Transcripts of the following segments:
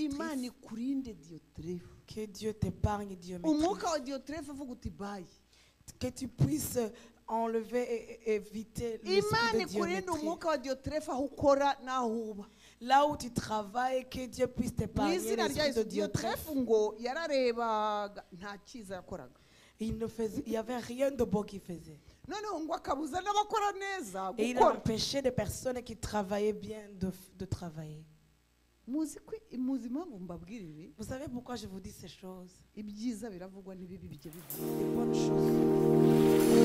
Imani kurinde Diotrephe. Que Dieu t'épargne, Dieu Umwuka wa Diotrephe vuga uti bye. que tu puisses enlever et éviter l'esprit Imani de kurinde Dieu. umwuka wa Diotrephe aho ukora naho uba. Là où tu travailles, que Dieu puisse t'épargner Mwizina rya l'esprit de Yesu Diotrephe. Diotrephe ngo yararebaga nta cyiza yakoraga. Il n'y avait rien de beau qu'il faisait. Noneho ngo akabuza n'abakora neza Et il a gukora. empêché des personnes qui travaillaient bien de travailler. Muzi impamvu mbabwira ibi? Vous savez pourquoi je vous dis ces choses? Ibyiza biravugwa n'ibibi bijya bivugwa. Les bonnes choses.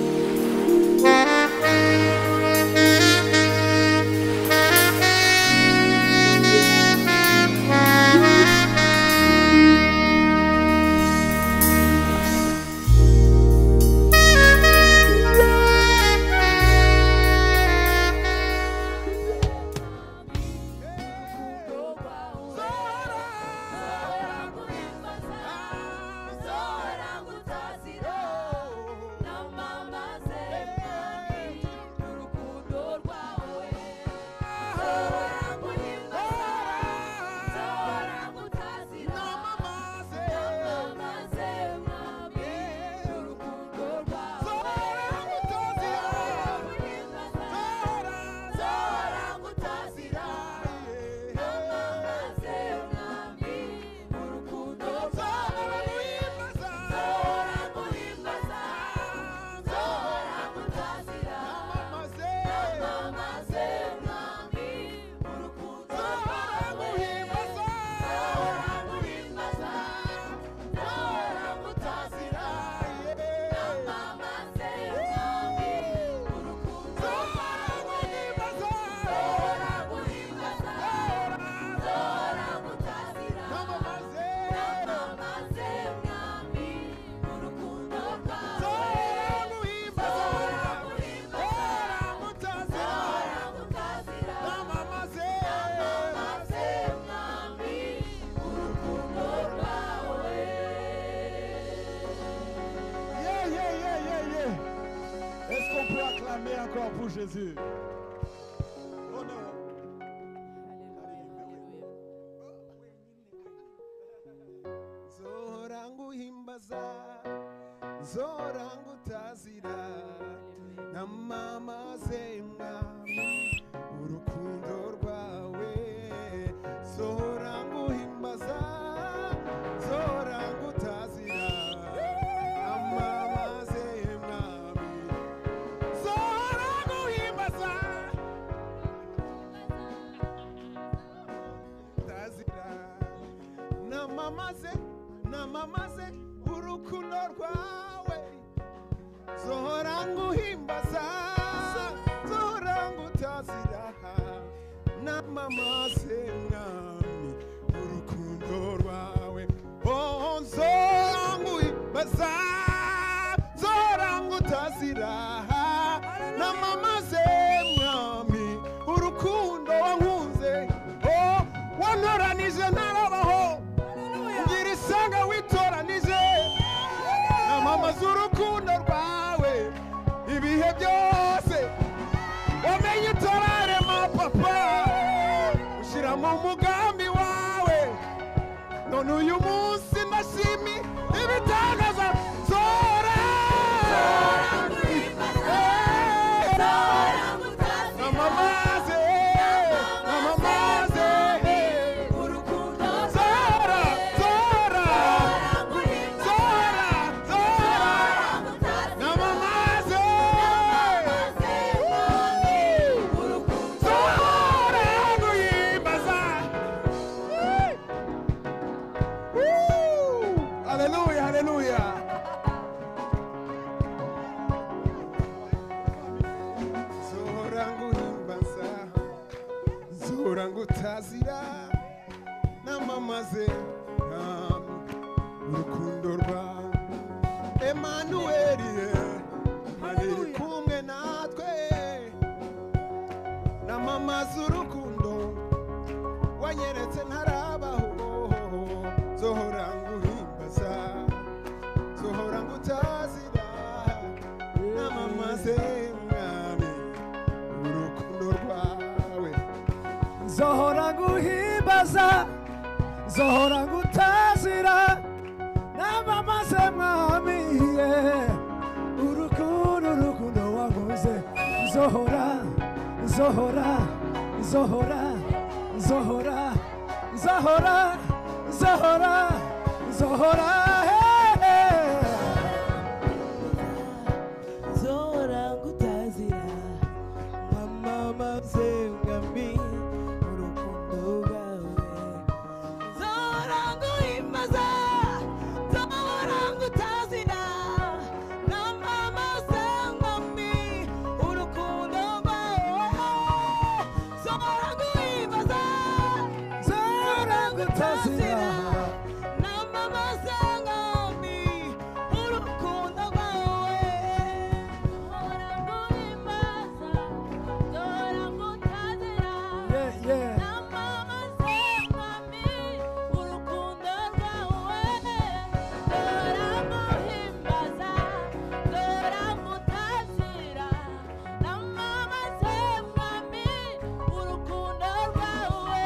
Est-ce qu'on peut acclamer encore pour Jésus? Oh non. Zorangu himbaza, zorangu tazira, na mama zemwa, urukundo rwawe. Zorangu himbaza, zorangu tazira, na mama zemwa. Zorangu himbaza, tazira, na mama ze urukundo rwawe. Zorangu himbaza, zorangu tazira, na mama ze mwami urukundo rwawe. Oh, zorangu himbaza, zorangu tazira, na mama ze mwami urukundo wankunze. Oh, wantoranije narabaho, ngira isanga witoranije, na mama z'urukundo rwawe ibihe byose. Wamenye utararema papa, ushyira mu mugambi wawe. None uyu munsi ndashimi ibitangaza. Zora na mama ze, na mama ze. Zora, zora, zora, zora, na mama ze. Zora nguhimbaza. Hallelujah, hallelujah. Zora nguhimbaza, zora ngutazira, na mama ze mwami urukundo rwawe. Emanueli, Imana iri kumwe natwe, na mama z'urukundo wanyeretse ntarabaho. Zohora nguhimbaza, zohora ngutazira, na mama ze mwami urukundo rwawe. Zohora nguhimbaza, nzohora ngutazira namamaze mwami urukundo urukundo wankoze nzohora nzohora nzohora nzohora nzohora nzohora nzohora Zora ngutazira namamaze mwami urukundo rwawe Zora nguhimbaza Zora ngutazira namamaze mwami urukundo rwawe Zora nguhimbaza nzohora ngutazira namamaze mwami urukundo rwawe Zora nguhimbaza Zora ngutazira yeah yeah namamaze mwami urukundo rwawe Zora nguhimbaza Zora ngutazira namamaze mwami urukundo rwawe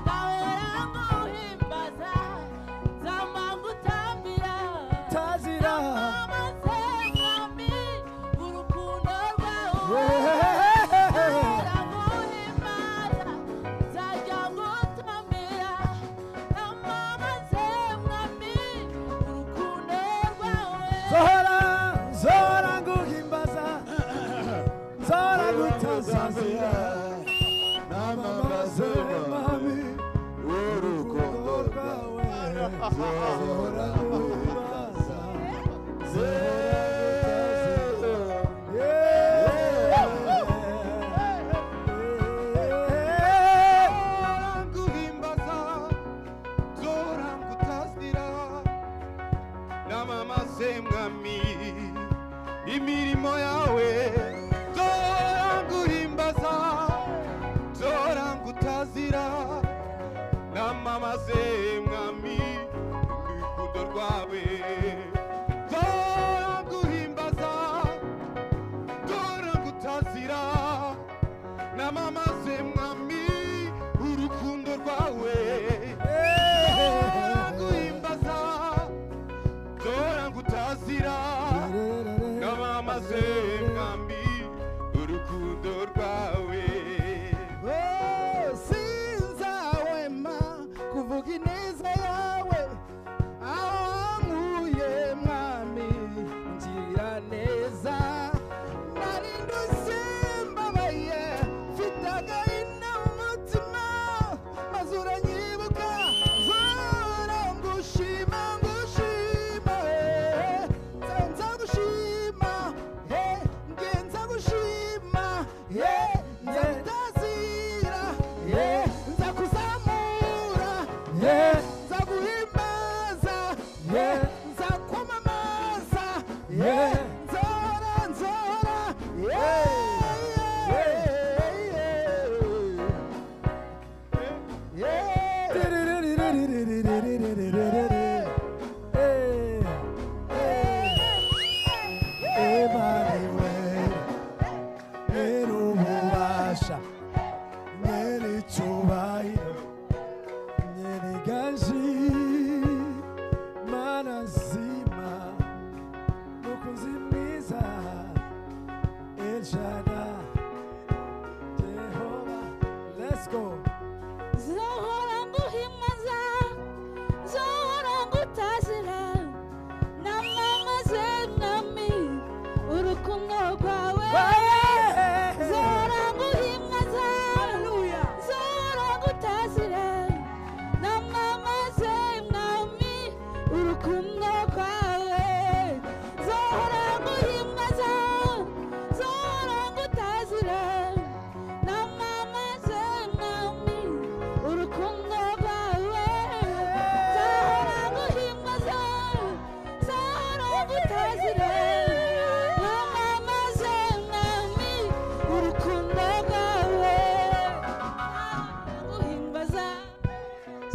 Zora nguhimbaza zama ngutambira tazira namamaze mwami urukundo rwawe yeah Zora zora nguhimbaza zora gutazira namamaze mami urukundo rwawe zora nguhimbaza nguhimbaza zora ngutazira namamaze mwami imirimo yawe zora nguhimbaza zora ngutazira namamaze mwami urukundo rwawe zora nguhimbaza zora ngutazira namamaze mwami urukundo rwawe zora nguhimbaza zora ngutazira namamaze mwami urukundo rwawe sinzahwema kuvuga ineza yawe aho wankuye mwami ngira neza nari ndushye mbabaye mfite agahinda mu mutima maze uranyibuka zora ngushima ngushima nza gushima ngenza gushima nza gutazira nza kuzamura nza guhimbaza nza kwamamaza nzora nzora ububasha nyeri cyubahiro nyeri gaji mana zima mukunzi mwiza ejana Jehova let's go Zohora nguhimbaza Zohora ngutazira namamaze mwami urukundo rwawe Zohora nguhimbaza Zohora ngutazira namamaze mwami urukundo rwawe Zohora nguhimbaza Zohora ngutazira namamaze mwami urukundo rwawe Zohora nguhimbaza Zohora ngutazira namamaze mwami urukundo rwawe nguhimbaza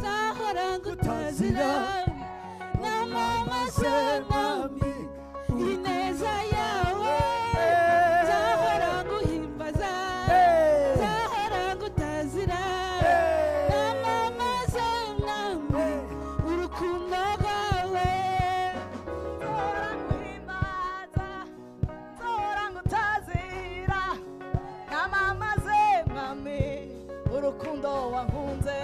Zohora ngutazira namamaze mwami ineza yawe Zohora nguhimbaza Zohora ngutazira namamaze mwami urukundo rwawe nzahora nguhimbaza nzahora ngutazira namamaze mwami urukundo wankunze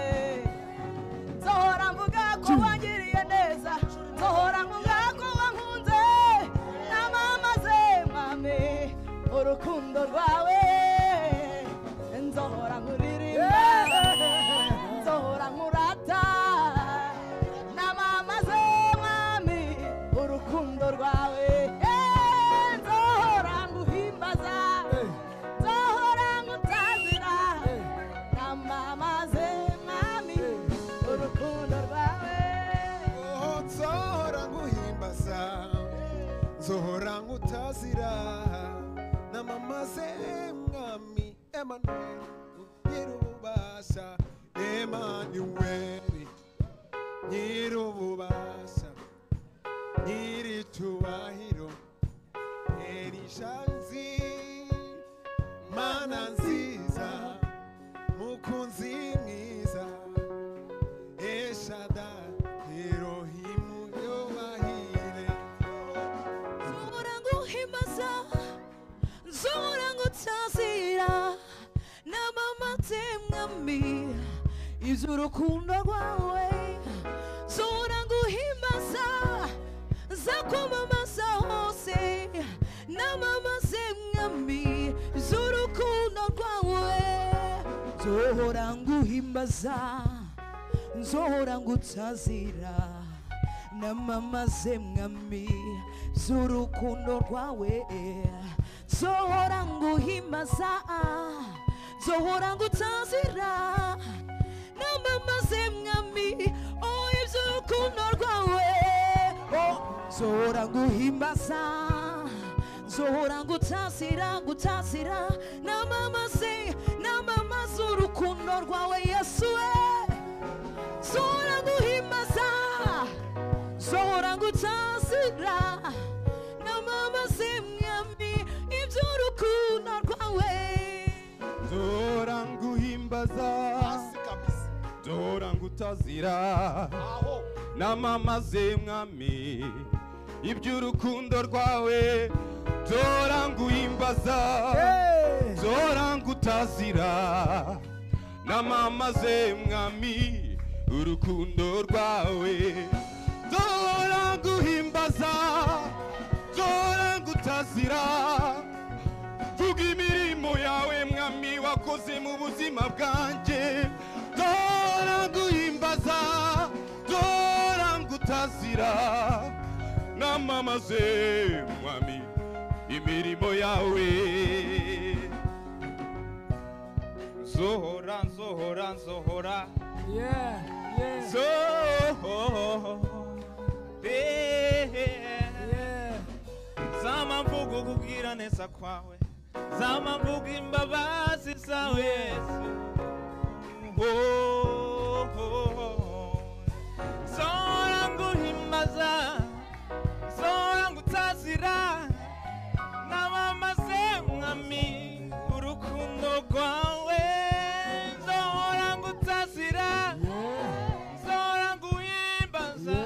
nzahora mvuga ko wangiriye neza nzahora mvuga ko wankunze namamaze mwami urukundo rwawe nzahora nkuririmba nzahora nkurata namamaze mwami urukundo rwawe nzahora nguhimbaza nzahora ngutazira namamaze mwami urukundo rwawe nzohora nguhimbaza nzohora ngutazira namamaze mwami Emmanuel nyirububasha Emmanuel nyirububasha nyiricubahiro erishanzi mana nziza mukunzi mwiza eshada Erohimu yobahire nzahora nguhimbaza nzahora ngutazira namamaze mwami iby'urukundo rwawe nzahora nguhimbaza nzakwamamaza hose namamaze mwami iby'urukundo rwawe nzahora nguhimbaza nzahora ngutazira namamaze mwami z'urukundo rwawe nzahora nguhimbaza nzahora ngutazira namamaze mwami iby'urukundo rwawe nzahora nguhimbaza nzahora ngutazira namamaze urukundo rwawe Yesu nzahora nguhimbaza nzahora ngutazira namamaze mwami iby'urukundo rwawe nzohora nguhimbaza nzohora ngutazira namamaze mwami iby'urukundo rwawe nzohora nguhimbaza nzohora ngutazira namamaze mwami urukundo rwawe nzohora nguhimbaza nzohora ngutazira vuga imirimo yawe mwami wakoze mu buzima bwanjye nzohora nguhimbaza nzohora ngutazira namamaze mwami imirimo yawe nzohora Yeah, yeah, yeah. Zama mvuga kugira neza kwawe zama mvuga imbabazi zawe Yesu nzahora nguhimbaza nzahora ngutazira namamaze mwami urukundo rwawe nzahora ngutazira nzahora nguhimbaza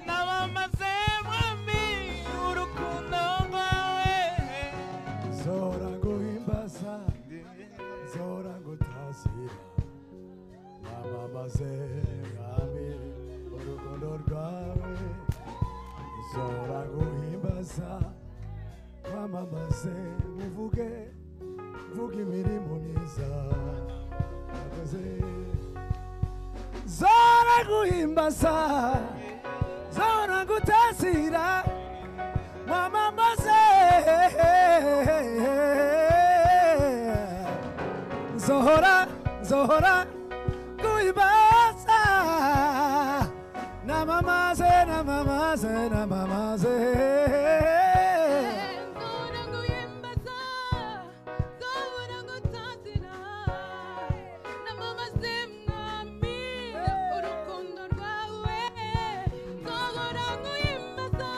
namamaze mwami urukundo rwawe Zora nguhimbaza Zora ngutazira namamaze mwami urukundo rwawe Zora nguhimbaza namamaze muvuge vuga imirimo myiza wakoze Zora nguhimbaza Zora ngutazira namamaze Zohora nguhimbaza namamaze nzahora nguhimbaza nzahora ngutazira namamaze mwami urukundo rwawe nzahora nguhimbaza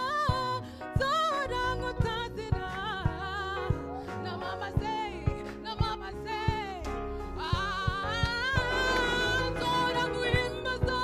nzahora ngutazira namamaze nzahora nguhimbaza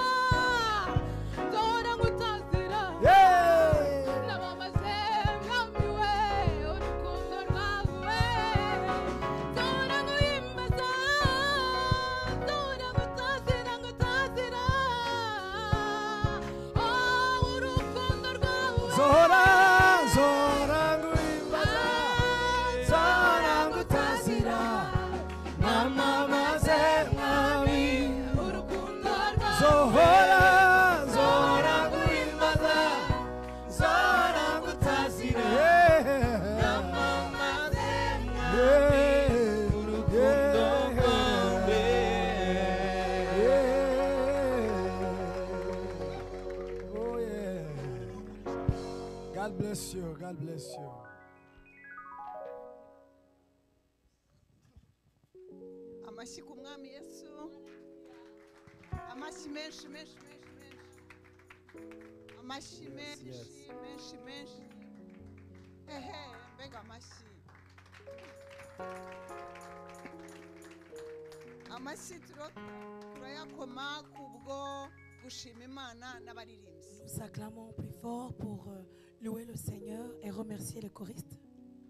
God bless you. God bless you. amashyi ku mwami yesu amashyi menshi menshi menshi menshi amashyi menshi menshi menshi ehe mbega amashyi amashyi turayakoma kubwo gushima imana n'abaririmbyi. Nous acclamons plus fort pour louer le Seigneur et remercier les choristes.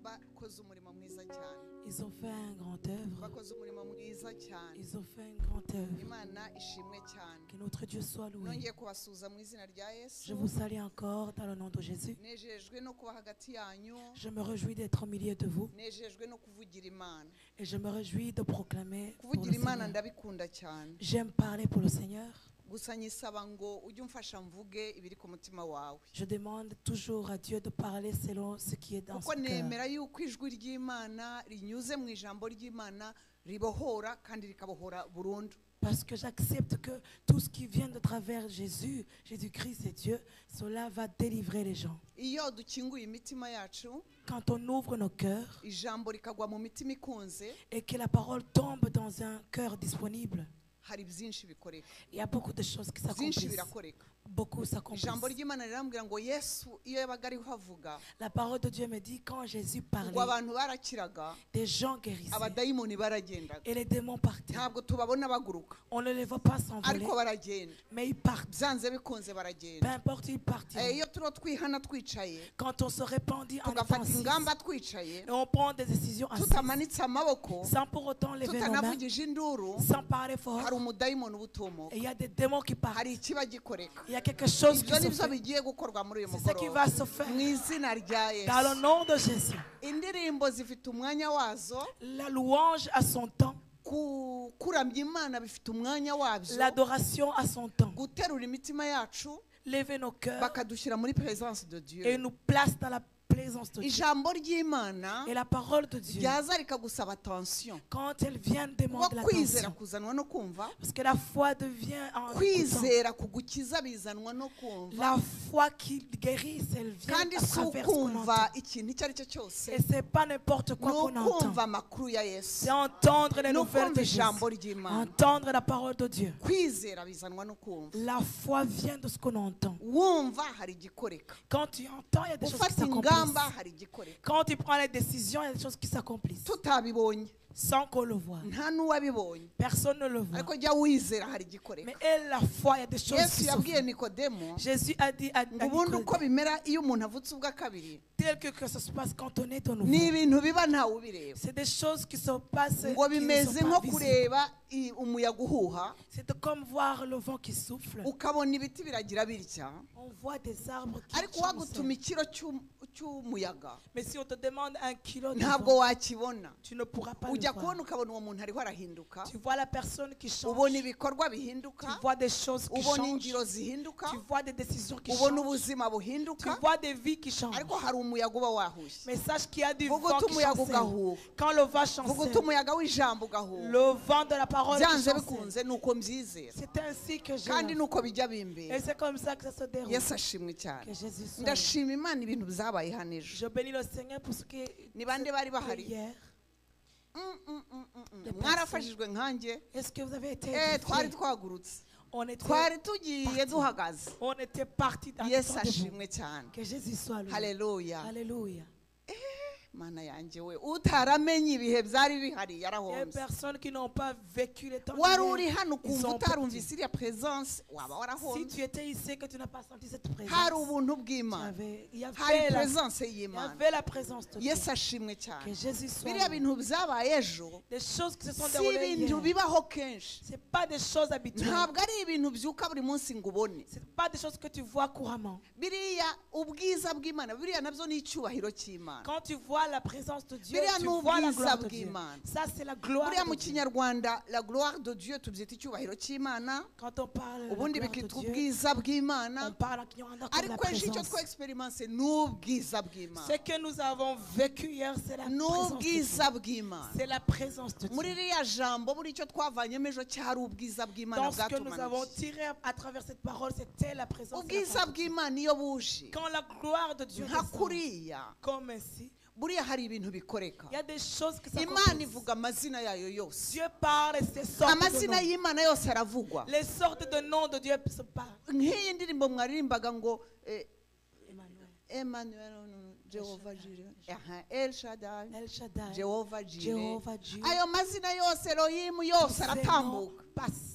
bakoze umurimo mwiza cyane. Ils ont fait un grand œuvre. bakoze umurimo mwiza cyane. Ils ont fait une grande œuvre. imana ishimwe cyane. Que notre Dieu soit loué. nongeye kubasuhuza mu izina rya yesu. Je vous salue encore dans le nom de Jésus. nejejwe no kuba hagati yanyu. Je me réjouis d'être au milieu de vous. nejejwe no kuvugira imana. Et je me réjouis de proclamer pour le kuvugira imana Seigneur. ndabikunda cyane. J'aime parler pour le Seigneur. gusa nyisaba ngo ujye umfasha mvuge ibiri ku mutima wawe. Je demande toujours à Dieu de parler selon ce qui est dans kuko son nemera cœur. yuko ijwi ry'imana rinyuze mu ijambo ry'imana ribohora kandi rikabohora burundu. Parce que j'accepte que tout ce qui vient de travers Jésus, Jésus-Christ et Dieu, cela va délivrer les gens. iyo dukinguye imitima yacu Quand on ouvre nos cœurs ijambo rikagwa mu mitima ikunze et que la parole tombe dans un cœur disponible, hari byinshi bikoreka. il y a beaucoup de choses qui byinshi s'accomplissent. birakoreka. Beaucoup s'accomplissent. ijambo ry'imana rirambwira ngo yesu iyo yabaga ariho avuga La parole de Dieu me dit quand Jésus ngo parlait, abantu barakiraga des gens guérissaient abadayimoni baragendaga. et les démons partaient. ntabwo tubabona baguruka On ne les voit pas s'envoler, ariko baragenda. mais ils partent. byanze bikunze Peu baragenda. importe, ils partent. iyo turiho twihana twicaye Quand on se répandit en tugafata offensive ingamba twicaye et on prend des décisions assises, tutamanitse amaboko sans pour autant lever nos mains, tutanavugije induru sans parler fort, hari umudayimoni uba utomoka. et il y a des démons qui partent. hari ikiba gikoreka. Il y a quelque chose qui ibyo se nibyo fait. bigiye gukorwa muri uyu C'est ce qui mugoroba va se faire mu izina rya dans le yesu. nom de Jésus. indirimbo zifite umwanya wazo, La louange a son temps, kuramya imana bifite umwanya wabyo, l'adoration a son temps. guterura imitima yacu Lever nos cœurs bakadushyira muri présence de et Dieu. nous place dans la présence de Dieu. ijambo ry'imana Et la parole de Dieu, ryaza rikagusaba attention. quand elle vient kuko demander kwizera l'attention, kuzanwa no kumva, parce que la foi devient en écoutant. kwizera kugukiza bizanwa no kumva, La foi qui guérit, elle vient kandi à si travers ce qu'on ukumva entend. ikintu icyo ari cyo cyose, Et c'est pas n'importe quoi ni qu'on entend. ukumva amakuru ya yesu, C'est entendre les ni nouvelles ukumva de Jésus. ijambo ry'imana. Entendre la parole de Dieu. kwizera bizanwa no kumva. La foi vient de ce qu'on entend. wumva hari igikoreka, Quand tu entends, il y a des choses qui ufata ingamba s'accomplissent. hari igikoreka. Quand tu prends les décisions, il y a des choses qui s'accomplissent. tutabibonye Sans qu'on le voie. nta n'uwabibonye, Personne ne le voit. ariko jya wizera hari igikoreka. Mais et la foi, il y a des choses yesu qui se yabwiye font. nikodemo Jésus a dit à ngo ubundi uko Nicodème, bimera iyo umuntu avutse ubwa kabiri, tel que ça se passe quand on est de nouveau. ni ibintu biba ntawe ubireba. C'est des choses qui se passent ngo qui ne bimeze sont pas nko visibles. kureba umuyaga uhuha, C'est comme voir le vent qui souffle. ukabona ibiti biragira bitya, On voit des arbres qui ariko chancellent. wagutuma ikiro cy'umuyaga Mais si on te demande un kilo de ntabwo vent, wakibona. tu ne pourras pas le ujya voir. kubona ukabona uwo muntu ariho arahinduka, Tu vois la personne qui change. ubona ibikorwa Tu bihinduka, vois des choses qui ubona changent. ingiro zihinduka, Tu vois des décisions qui ubona changent. ubuzima Tu buhinduka, vois des vies qui changent. ariko hari umuyaga uba wahushye. Mais sache qu'il y a du vuga vent uti qui umuyaga chancelle. ugahuha, Quand le vent vuga uti chancelle, umuyaga w'ijambo ugahuha, le vent de la parole qui byanze chancelle. bikunze ni uko mbyizera C'est ainsi que je kandi le ni fais. uko bijya bimbera. Et c'est comme ça que ça se déroule. yesu ashimwe cyane. Que Jésus soit. ndashima imana ibintu byabaye hano ejo. Je bénis le Seigneur pour ce qui ni bande bari bahari? hier. Les mwarafashijwe nkanjye? Est-ce que vous avez été twari édifiés? twagurutse, On était, twari tugiye duhagaze. on était partis dans le yesu temps de vous. ashimwe cyane. Que Jésus soit loué. haleluya. Alléluia. mana yanjye we, utaramenye ibihe byari bihari Il y a des yarahombye. personnes qui n'ont pas vécu les temps wari d'hier. uri hano Ils ukumva sont utarumvise iriya presence, waba Si warahombye. tu étais ici que tu n'as pas senti cette présence, hari ubuntu tu bw'imana, avais- il y hari avait la, presence il y y'imana. avait la présence de Dieu. yesu ashimwe Que cyane. Jésus soit biriya loué. bintu byabaye ejo Des choses qui se sont si déroulées ibintu hier. bibaho kenshi, C'est pas des choses habituelles. ntabwo ari ibintu byuka buri munsi ngo ubone. C'est pas des choses que tu vois couramment. biriya ubwiza bw'imana, biriya nabyo ni icyubahiro cy'imana. Quand tu vois vois la présence de Dieu, Biriya tu ni vois la ubwiza gloire de Dieu. bw'Imana. Ça, c'est la gloire buriya mu de Dieu. kinyarwanda la gloire de Dieu tubyita icyubahiro cy'Imana, Quand on parle de la ubundi gloire de bikitwa Dieu, ubwiza bw'Imana, on parle en Kinyarwanda comme la ariko ejo icyo présence. twexperimense ni ubwiza bw'Imana, Ce que nous avons vécu hier, c'est la ni présence de Dieu. ubwiza bw'Imana. C'est la présence de muri Dieu. ririya jambo buri icyo twavanyemo ejo cyari ubwiza bw'Imana Dans ce que nous avons bwatumanukiye. tiré à travers cette parole, c'était la présence de la ubwiza parole de Dieu. bw'Imana iyo buje Quand la gloire de Dieu nka descend, kuriya, comme ainsi, buriya hari ibintu bikoreka. il y a des choses que ça Imana accomplisse. ivuga amazina yayo yose, Dieu parle et ses sortes de amazina noms. y'Imana yose aravugwa. Les sortes de noms de Dieu se parlent. nk'iyi ndirimbo mwaririmbaga ngo Emmanuel, Emmanuel, Jehova Jire, El Shaddai, El Shaddai, Jehova Jire, Jehovah Jireh. ayo mazina yose Elohimu yose Ces noms aratambuka. passent.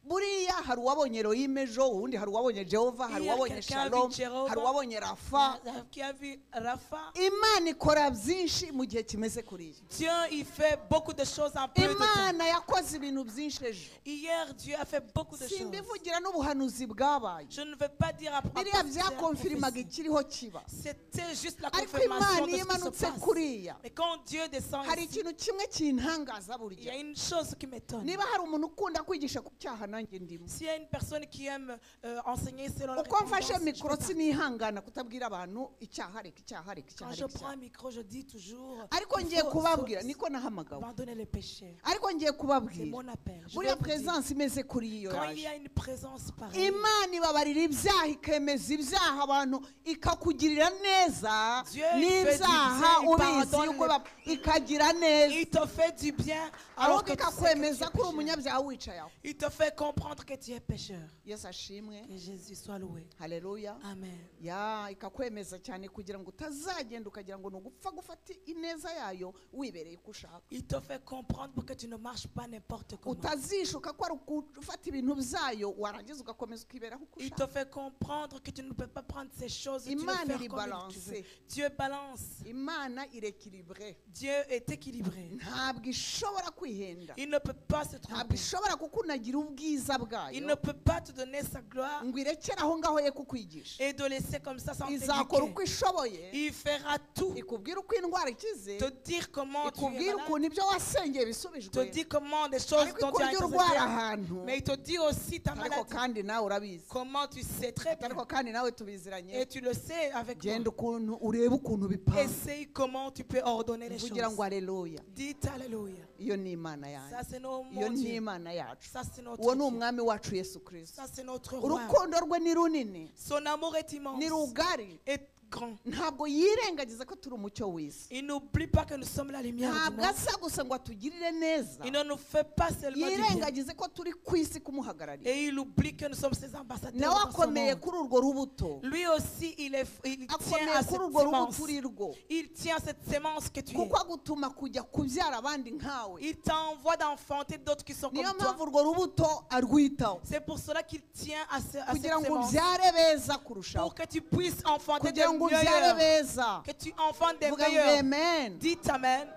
buriya hari uwabonye Elohim ejo, uwundi hari uwabonye Jehova, hari Hier, uwabonye quelqu'un a vu Shalom, Jehova. hari uwabonye Rafa. Qui a vu Rapha. Imana ikora byinshi mu gihe kimeze kuriya. Dieu, il fait beaucoup de choses en peu de temps. Imana yakoze ibintu byinshi ejo. Hier, Dieu a fait beaucoup de choses. simbivugira n'ubuhanuzi bwabaye, Je ne veux pas dire à propos biriya de byakonfirmaga ikiriho kiba. C'était juste la ariko confirmation Imana de iyo ce qui se imanutse passe. kuriya, Mais quand Dieu descend hari ici, ikintu kimwe kintangaza il y burya. a une chose qui m'étonne. niba hari umuntu ukunda kwigisha ku cyaha nanjye ndimo, S'il y a une personne qui aime enseigner selon la uko mfashe récompense, mikoro je peux pas. sinihangana kutabwira abantu icyaha reka icyaha reka Quand icyaha je reka prends un icyaha. micro, je dis toujours ariko il ngiye faut kubabwira, niko nahamagawe, abandonner les péchés. ariko ngiye C'est kubabwira mon appel. Je buriya vais vous dire, presence imeze kuri iyo quand il y yaje, a une présence pareille, Imana ibabarira ibyaha ikemeza ibyaha abantu ikakugirira neza Dieu, il fait du n'ibyaha bien, il ubizi pardonne yuko les- ikagira neza, il te fait du bien alors ahubwo que tu sais que tu ikakwemeza es ko uri pécheur. umunyabyaha wicaye aho. Il te fait comprendre que tu es pécheur. Yesu ashimwe, Que Jésus soit loué. haleluya. Amen. ya ikakwemeza cyane kugira ngo utazagenda ukagira ngo ni ugupfa gufata ineza yayo wibereye uko ushaka, Il te fait comprendre pour que tu ne marches pas n'importe comment. utazishuka ko ari ugufata ibintu byayo warangiza ugakomeza ukiberaho uko Il te ushaka. fait comprendre que tu ne peux pas prendre ces choses et tu Imana le faire iri comme tu veux. balancée. Dieu balance. Imana irekiribure, Dieu est équilibré. ntabwo ishobora kwihenda, Il ne peut pas se ntabwo tromper. ishobora kukunagira ubwiza Il bwayo ne peut pas te donner sa gloire ngo irekere aho ngaho ye kukwigisha. et de laisser comme ça sans izakora uko t'éduquer. ishoboye, Il fera tout. ikubwira uko indwara ikize, Te dire comment tu es ikubwira malade. ukuntu ibyo wasengeye Te bisubijwe, dire comment des choses ariko dont tu as ikubwira urwara intercédé. ahantu, Mais il te dit aussi ta ariko maladie. kandi nawe urabizi, Comment tu sais très bien. ariko kandi nawe tubiziranye. Et tu le sais avec genda moi. ukuntu urebe ukuntu bipanga, Essaye comment tu peux ordonner les choses. vugira ngo aleluya. Dites Alléluia. Iyo ni Imana Ça yanjye, c'est notre iyo ni Dieu. Imana yacu, Ça c'est notre uwo ni Dieu. umwami wacu Yesu Kristo. Ça c'est notre roi. Urukundo rwe ni runini, Son amour est immense ni rugari, et grand. ntabwo yirengagiza ko turi umucyo w'isi, Il n'oublie pas que nous sommes la lumière du ntabwo monde. asa gusa ngo atugirire neza, Il ne nous fait pas seulement du bien. yirengagize ko turi ku isi kumuhagararira. Et il oublie que nous sommes ses ambassadeurs nawe dans ce akomeye monde. kuri urwo rubuto, Lui aussi, il tient akomeye à cette kuri urwo sémence. rubuto uri rwo, Il tient à cette sémence que tu es. kuko agutuma kujya kubyara abandi nkawe. Il t'envoie d'enfanter d'autres qui sont niyo comme toi. mpamvu urwo rubuto arwitaho, C'est pour cela qu'il tient à cette kugira ngo sémence. ubyare beza kurushaho, Pour que tu puisses enfanter des kugira ngo ubyare meilleurs. beza. Que tu enfantes des vuga ngo meilleurs. amen. Dites Amen.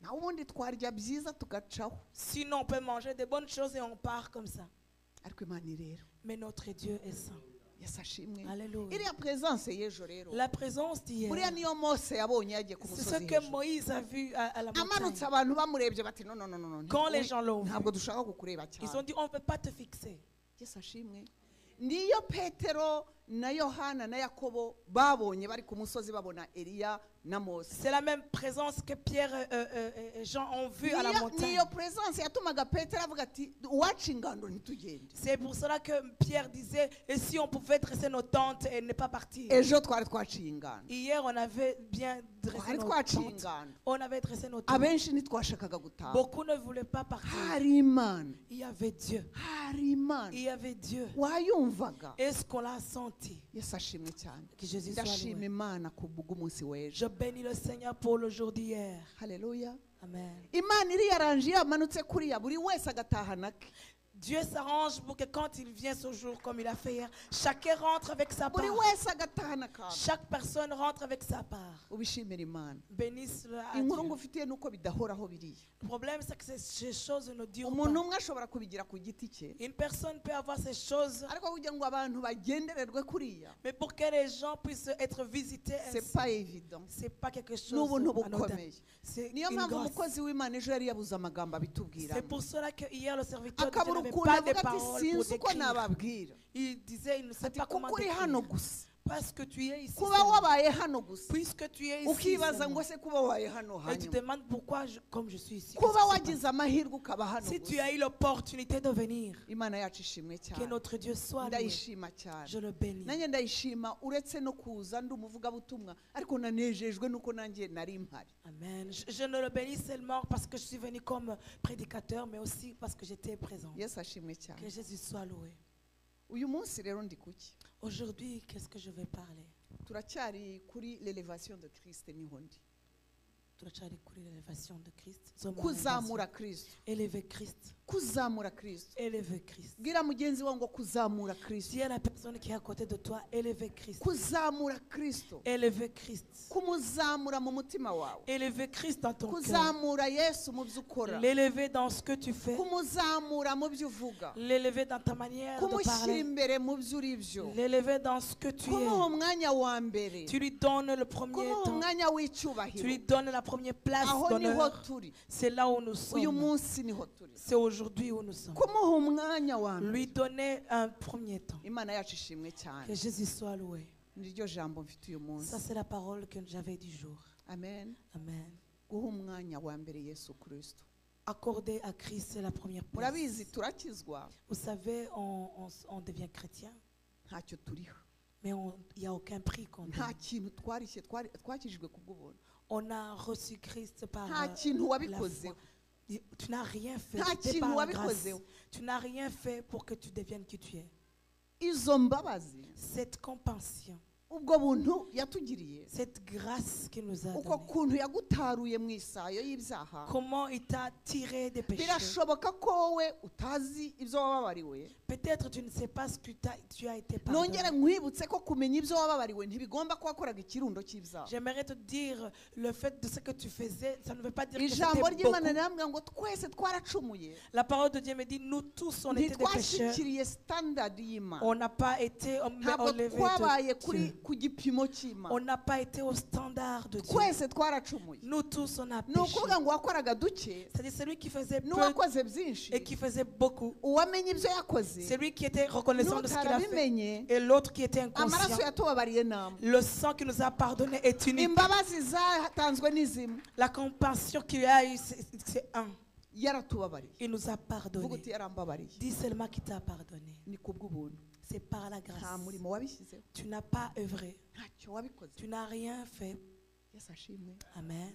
naho ubundi twarya byiza tugacaho, Sinon, on peut manger des bonnes choses et on part comme ça. ariko Imana irera. Mais notre Dieu est saint. Yesu ashimwe. Alléluia. iriya presence y'ejo rero, La présence d'hier, buriya niyo Mose yabonye yagiye ku c'est ce musozi que hejuru, Moïse a vu à la amanutse montagne. abantu bamurebye bati no no no no, Quand les gens l'ont vu, ntabwo dushaka kukureba ils ont cyane. dit on ne peut pas te fixer. Yesu ashimwe. niyo Petero na Yohana na Yakobo babonye bari ku musozi babona Eliya na Mose. C'est la même présence que Pierre et Jean ont vu à la montagne. niyo presence yatumaga Petero avuga ati uwaca ingando ntitugende. C'est pour cela que Pierre disait, et si on pouvait dresser nos tentes et ne pas partir. ejo twari twaciye ingando, Hier, on avait bien dressé twari nos twaciye tentes. ingando, On avait dressé nos tentes. abenshi ntitwashakaga gutaha. Beaucoup ne voulaient pas partir. hari Imana, Il y avait Dieu. hari Imana, Il y avait Dieu. wayumvaga. Est-ce qu'on l'a senti? Yesu ashimwe cyane. Que Jésus soit ndashima loué. Imana ku bw'umunsi w'ejo. Je bénis le Seigneur pour le jour d'hier. Haleluya. Amen. Imana iri yaranje yamanutse kuriya buri wese agatahana ke. Dieu s'arrange pour que quand il vient ce jour, comme il a fait hier, chacun rentre avec sa part. buri wese agatahana akantu Chaque personne rentre avec sa part. ubishimira imana. Bénisse-le à Inkuru Dieu. ngufitiye nuko bidahoraho biriya. Le problème, c'est que ces choses ne durent Umuntu pas. umwe ashobora kubigira ku giti cye, Une personne peut avoir ces choses, ariko kugira ngo abantu bagendererwe kuriya mais pour que les gens puissent être visités ainsi, c'est pas évident. c'est pas quelque chose N'ubuntu anodin. bukomeye. C'est Niyo une mpamvu grâce. umukozi w'Imana ejo yari yabuze amagambo abitubwira. C'est pour cela que hier le serviteur de Dieu akabura n'avait ukuntu pas de avuga ati paroles pour sinzi uko décrire. nababwira. Il disait, il ne sait Ati pas comment kuko uri hano décrire. gusa, Parce que tu es ici. kuba seulement. wabaye hano gusa, Puisque tu es ici. ukibaza seulement. ngo se kuba wabaye hano Et tu te hanyuma, demandes pourquoi, comme je suis ici. kuba qu'est-ce qui se wagize amahirwe ukaba hano passe? Si tu gusa. as eu l'opportunité de venir, Imana yacu ishimwe que cyane, notre Dieu soit loué. ndayishima cyane. Je le bénis. nanjye ndayishima uretse no kuza ndi umuvugabutumwa, ariko nanejejwe nuko nanjye nari mpari. Amen. Je ne le bénis seulement parce que je suis venu comme prédicateur, mais aussi parce que j'étais présent. Yesu ashimwe Que cyane. Jésus soit loué. uyu munsi rero ndi kuki, Aujourd'hui, qu'est-ce que je vais parler? turacyari kuri l'elevation de Christ, niho ndi. Turachari kuri l'élévation de Christ. Nous sommes en kuzamura élévation. Kristo, Élever Christ. kuzamura Kristo. Élever Christ. bwira mugenzi wawe ngo kuzamura Kristo, Dis à la personne qui est à côté de toi, élever Christ. kuzamura Kristo, Élever Christ. kumuzamura mu mutima wawe, Élever Christ dans ton cœur. kuzamura Yesu mu byo ukora, L'élever dans ce que tu fais. kumuzamura mu byo uvuga, L'élever dans ta manière de kumushyira parler. imbere mu byo uri byo, L'élever dans ce que tu kumuha es. umwanya wa mbere, Tu lui donnes le premier kumuha temps. umwanya Tu w'icyubahiro. lui donnes la première place Aho niho d'honneur. turi, C'est là où nous uyu sommes. munsi niho turi, C'est aujourd'hui où nous sommes. kumuha umwanya wa mbere. Lui donner un premier temps. Imana yacu ishimwe Que cyane, Jésus soit loué. niryo jambo mfite uyu munsi. Ça, c'est la parole que j'avais du jour. Amen. Amen. guha umwanya wa mbere Yesu Kristo. Accorder à Christ, c'est la première place. Murabizi turakizwa, Vous savez, on devient chrétien, ntacyo turiho, mais il n'y a aucun prix qu'on nta donne. kintu twarishye, twakijijwe kubw'ubuntu, On a reçu Christ par nta kintu la wabikozeho, foi. Tu n'as rien fait. nta C'était kintu par la grâce. wabikozeho. Tu n'as rien fait pour que tu deviennes qui tu es. Izo mbabazi, Cette compassion, ubwo buntu yatugiriye, cette grâce qu'il nous a uko donnée. kuntu yagutaruye mu isayo y'ibyaha, Comment il t'a tiré des péchés. birashoboka ko wowe utazi ibyo wababariwe. Peut-être tu ne sais pas ce que tu as été pardonné. Nongere nkwibutse ko kumenya ibyo wababariwe ntibigomba ko wakoraga ikirundo cy'ibyaha. J'aimerais te dire, le fait de ce que tu faisais, ça ne veut pas dire que Ijambo c'était ry'Imana beaucoup. rirambwira ngo twese twaracumuye, La parole de Dieu me dit, nous tous, on était des pécheurs. ntitwashyikiriye standard y'Imana, On n'a pas été ntabwo enlevés twabaye de kuri Dieu. ku gipimo On cy'Imana, n'a pas été au standard de Dieu. twese twaracumuye. Nous tous, on a Ni péché. ukuvuga ngo wakoraga duke C'est-à-dire celui qui faisait peu n'uwakoze byinshi, et qui faisait beaucoup. uwamenye ibyo yakoze Celui qui était reconnaissant de ce qu'il a fait. n'utarabimenye, Et l'autre qui était amaraso inconscient. yatubabariye namwe. Le sang qui nous a pardonné est unique. Imbabazi zatanzwe ni zimwe, La compassion qu'il a eue, c'est un. yaratubabariye. Il nous a Vuga pardonné. uti yarambabariye. Dis seulement qu'il t'a pardonné. Ni kubw'ubuntu, C'est par la nta grâce. murimo wabishyizeho, Tu n'as pas œuvré. ntacyo wabikoze. Tu n'as rien fait. Yesu ashimwe. Amen.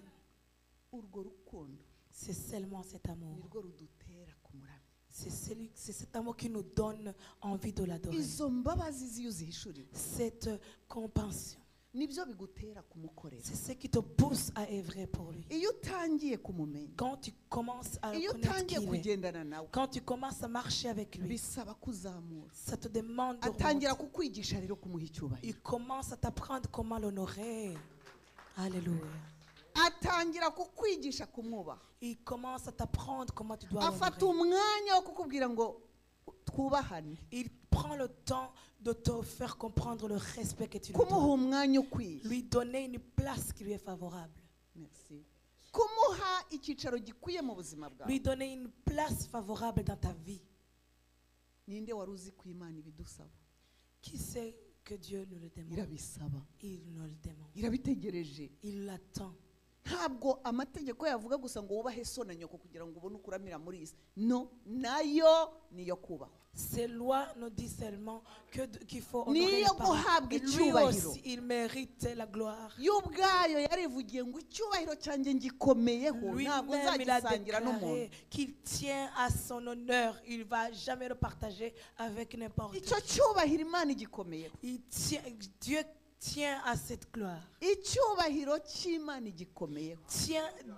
Urwo rukundo C'est seulement cet amour. nirwo rudutera kumuramya. C'est cet amour qui nous donne envie de l'adorer. Izo mbabazi ziyo uzihishuriwe Cette compassion. nibyo bigutera kumukorera. C'est ce qui te pousse à œuvrer pour lui. Iyo utangiye kumumenya, Quand tu commences à iyo connaître utangiye qui il est, kugendana nawe, quand tu commences à marcher avec lui, bisaba kuzamura. ça te demande de Atangira remonter. kukwigisha rero kumuha icyubahiro. Il commence à t'apprendre comment l'honorer. Alléluia. Atangira kukwigisha kumwubaha. Il commence à t'apprendre comment tu dois Afata l'honorer. umwanya wo kukubwira ngo twubahane, Il prend le temps de te faire comprendre le respect que tu lui kumuha donnes. umwanya ukwiye. Lui donner une place qui lui est favorable. Merci. Kumuha icyicaro gikwiye mu buzima bwawe. Lui donner une place favorable dans ta vie. Ninde wari uzi ko Imana ibidusaba? Qui sait que Dieu nous le demande? Irabisaba, Il nous le demande. irabitegereje. Il l'attend. Ntabwo amategeko yavuga gusa ngo wubahe so na nyoko kugira ngo ubone ukuramira muri iyi si. No, nayo niyo kubahwa. Ces lois nous disent seulement qu'il faut honorer Niyo les parents. guhabwa Et lui icyubahiro. aussi, il mérite la gloire. Yo ubwayo yarivugiye ngo icyubahiro cyanjye ngikomeyeho, ntabwo Lui-même, il a nzagisangira n'umuntu. déclaré qu'il tient à son honneur. Il ne va jamais le partager avec n'importe qui. Icyo cyubahiro Imana igikomeyeho. Dieu tient à cette gloire. Icyubahiro cy'Imana igikomeyeho.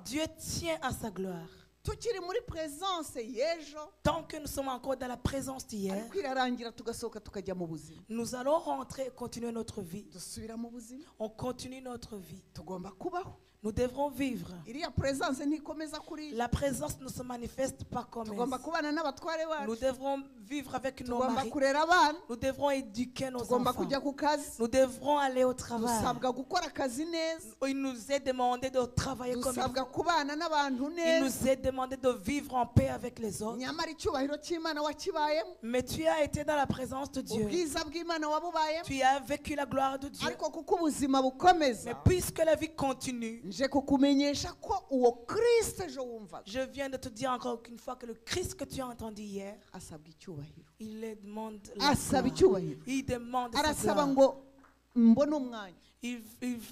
Dieu tient à sa gloire. tukiri muri presence y'ejo Tant que nous sommes encore dans la présence d'hier, ariko irarangira tugasohoka tukajya mu buzima nous allons rentrer et continuer notre vie. dusubira mu buzima On continue notre vie. tugomba kubaho Nous devrons vivre. iriya presence ntikomeza kuri La présence ne se manifeste pas comme tugomba elle. kubana n'abatware Nous bacu devrons vivre avec nos tugomba maris. kurera abana Nous devrons éduquer nos tugomba enfants. kujya ku kazi Nous devrons aller au travail. dusabwa gukora akazi neza Il nous est demandé de travailler comme il dusabwa faut. kubana n'abantu Il neza nous est demandé de vivre en paix avec les autres. nyamara icyubahiro cy'imana wakibayemo Mais tu as été dans la présence de Dieu. ubwiza bw'imana wabubayemo Tu as vécu la gloire de Dieu. ariko kuko ubuzima bukomeza Mais puisque la vie continue, nje kukumenyesha ko uwo kristo ejo wumvaga je viens de te dire encore une fois que le Christ que tu as entendu hier, asabwa icyubahiro il les demande la asaba gloire. icyubahiro Il demande sa arasaba gloire. ngo mbone umwanya Il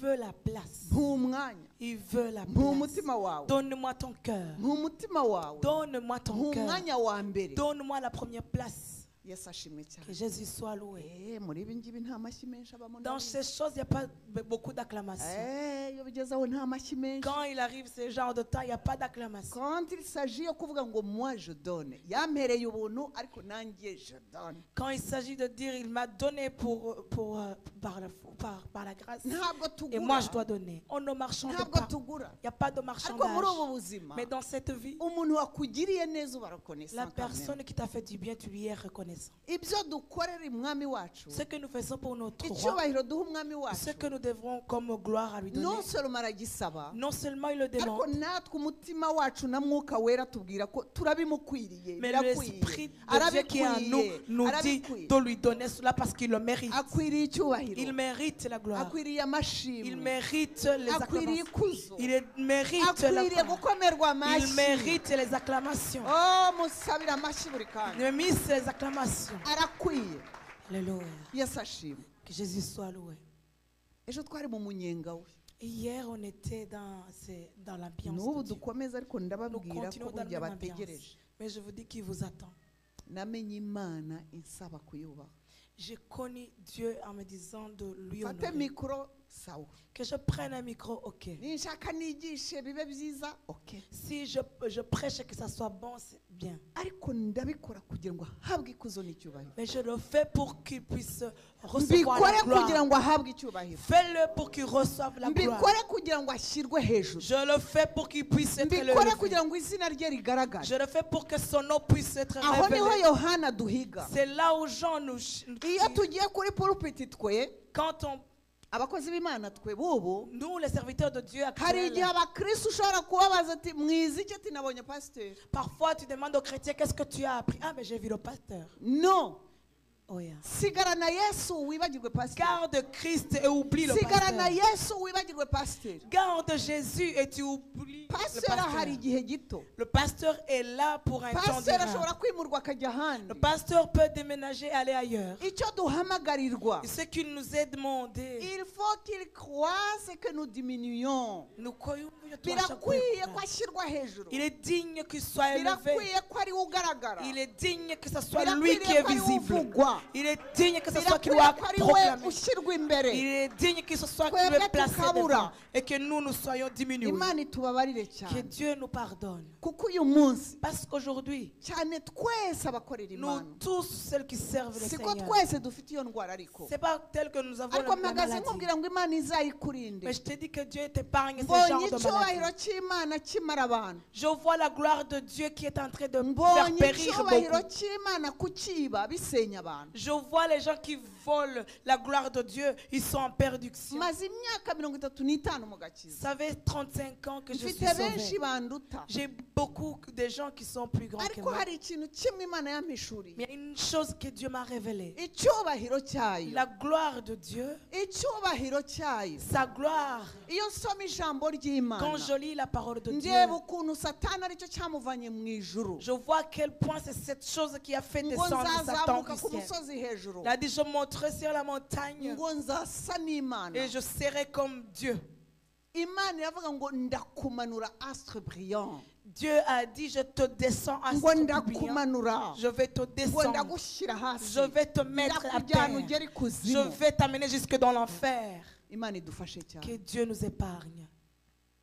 veut la place. nk'umwanya Il veut la place. nk'umutima wawe Donne-moi ton cœur. nk'umutima wawe Donne-moi ton cœur. nk'umwanya wa mbere Donne-moi la première place. yesu ashimwe Que cyane Jésus soit loué. muri ibi ngibi nta mashyi menshi abamo Dans ndabizi. ces choses, il n'y a pas beaucoup d'acclamation. iyo bigeze aho nta mashyi menshi Quand il arrive ce genre de temps, il n'y a pas d'acclamation. quand il s'agit yo kuvuga ngo moi je donne yampereye ubuntu ariko nanjye je donne Quand il s'agit de dire il m'a donné par la grâce ntabwo et moi tugura je dois donner. On ne marchande ntabwo pas. tugura Il n'y a pas de ariko muri marchandage. ubu buzima Mais dans cette vie, umuntu wakugiriye neza uba la reconnaissant quand même. personne qui t'a fait du bien, tu lui es reconnaissant. ibyo dukorera umwami wacu Ce que nous faisons pour notre roi, icyubahiro duha umwami ce wacu que nous devrons comme gloire à lui donner, non seulement aragisaba non seulement il le ariko demande, natwe umutima wacu na mwuka wera tubwira ko turabimukwiriye mais birakwiye l'Esprit de Dieu qui est en nous nous dit arabikwiye de lui donner cela parce qu'il le mérite. akwiriye Il icyubahiro mérite la gloire. akwiriye Il amashimwe mérite les akwiriye acclamations. ikuzo Mérite la akwiriye gloire. gukomerwa Il amashyi mérite les acclamations. oh musabire amashyi buri kanya Il mérite les acclamations. arakwiye Alléluia. yesu ashimwe Que Jésus soit loué. ejo twari mu munyenga we Et hier, on était dans l'ambiance n'ubu de Dieu. dukomeza ariko Nous ndababwira ko continuons dans burya la même ambiance. bategereje Mais je vous dis qu'il vous attend. namenye imana insaba kuyubaha J'ai connu Dieu en me disant de lui mfate honorer. mikoro sawa Que je prenne un micro, ok. ninshaka nigishe bibe byiza ok Si je prêche et que ça soit bon, c'est bien. ariko ndabikora kugira ngo ahabwe ikuzo n'icyubahiro Mais je le fais pour qu'il puisse recevoir mbikore la kugira gloire. ngo ahabwe icyubahiro Fais-le pour qu'il reçoive la gloire. mbikore kugira ngo ashyirwe hejuru Je le fais pour qu'il puisse être mbikore élevé. kugira ngo izina rye rigaragare Je le fais pour que son nom puisse être aho niho révélé. yohana duhiga C'est là où Jean nous... iyo tugiye kuri pulpiti twe Quand on... abakozi b'imana twe bubu Nous, les serviteurs de Dieu hari igihe actuels, abakristo ushobora kubabaza ati mwiza icyo ati nabonye pasiteri parfois tu demandes aux chrétiens qu'est-ce que tu as appris. Ah, mais j'ai vu le pasteur. no Oh yeah. sigarana yesu wibagirwe pasiteri Garde Christ et oublie le sigarana pasteur. yesu wibagirwe pasiteri Garde Jésus et tu oublies le pasiteri ahari pasteur. igihe gito Le pasteur est là pour un temps pasiteri d'erreur. ashobora kwimurwa akajya ahandi Le pasteur peut déménager et aller ailleurs. icyo duhamagarirwa Et ce qu'il nous est demandé, il faut qu'il croise que nous diminuions nous croyons birakwiye ko ashyirwa hejuru il est digne qu'il soit élevé. birakwiye ko ari we ugaragara Il est digne que ce soit lui qui birakwiriye est ko ari we visible. uvugwa Il est digne que ce soit qui birakwiriye doit ko ari we proclamer. ushyirwa imbere Il est digne que ce soit qui Twebwe est placé tukabura. devant et que nous soyons diminués. imana itubabarire Que cyane Dieu nous pardonne. kuko uyu munsi Parce qu'aujourd'hui, cyane twese abakorera imana nous tous, ceux qui servent le siko Seigneur, twese dufite iyo ndwara ariko c'est pas tel que nous avons ariko la mpagaze maladie. nkubwira ngo imana izayikurinde Mais je te dis que Dieu t'épargne ce mbonye genre de icyubahiro maladie. cy'imana kimara abantu Je vois la gloire de Dieu qui est en train de faire mbonye périr icyubahiro beaucoup. cy'imana kukiba bisenya abantu Je vois les gens qui volent la gloire de Dieu, ils sont en perdition. maze imyaka 35 mu Vous gakiza savez, 35 ans que je suis mfite benshi sauvé. banduta J'ai beaucoup de gens qui sont plus grands que ariko moi. hari ikintu kimwe imana yampishuriye Mais il y a une chose que Dieu m'a révélée. icyubahiro cyayo La gloire de Dieu, icyubahiro cyayo sa gloire. iyo nsoma ijambo Quand ry'imana je lis la parole de Dieu, ndeba ukuntu satani aricyo cyamuvanye mu ijuru je vois à quel point c'est cette chose qui a fait ngo descendre Satan nzazamuka du ku ciel. musozi hejuru Il a dit, je monterai sur la montagne ngo nzasa n'imana et je serai comme Dieu. imana iravuga ngo ndakumanura astre brillant Dieu a dit, je te descends à ngo ce brillant. ndakumanura Je vais te ngo descendre. ndagushyira hasi Je vais te mettre à ndakujyana terre. ugere Je ikuzimu vais t'amener jusque dans l'enfer. imana idufashe cyane Que Dieu nous épargne.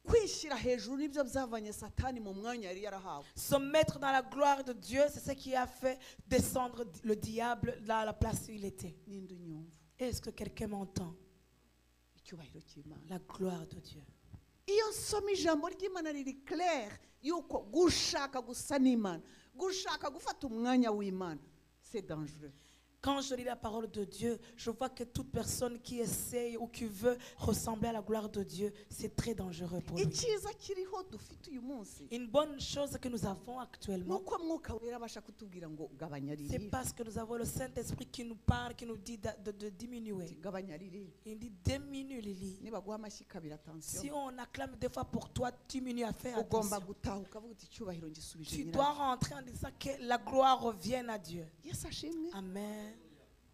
kwishyira hejuru nibyo byavanye satani mu mwanya yari yarahawe. Se mettre dans la gloire de Dieu, c'est ce qui a fait descendre le diable dans la place où il était. Ninde unyumva? Est-ce que quelqu'un m'entend? Icyubahiro cy'Imana. La gloire de Dieu. Iyo nsoma ijambo ry'Imana riri clair yuko gushaka gusa n'Imana, gushaka gufata umwanya w'Imana, c'est dangereux. Quand je lis la parole de Dieu, je vois que toute personne qui essaye ou qui veut ressembler à la gloire de Dieu, c'est très dangereux pour lui. Icyiza kiriho dufite uyu munsi, Une bonne chose que nous avons actuellement, nuko mwuka wera abasha kutubwira ngo gabanya c'est riri, parce que nous avons le Saint-Esprit qui nous parle, qui nous dit de diminuer. gabanya riri. Il dit diminue Lily. Nibaguha amashyi kabiri, Si attention, on acclame des fois pour toi, diminue à faire ugomba attention. gutaha ukavuga uti icyubahiro ngisubije Tu nyirayo. dois rentrer en disant que la gloire revienne à Dieu. Yesu ashimwe. Amen.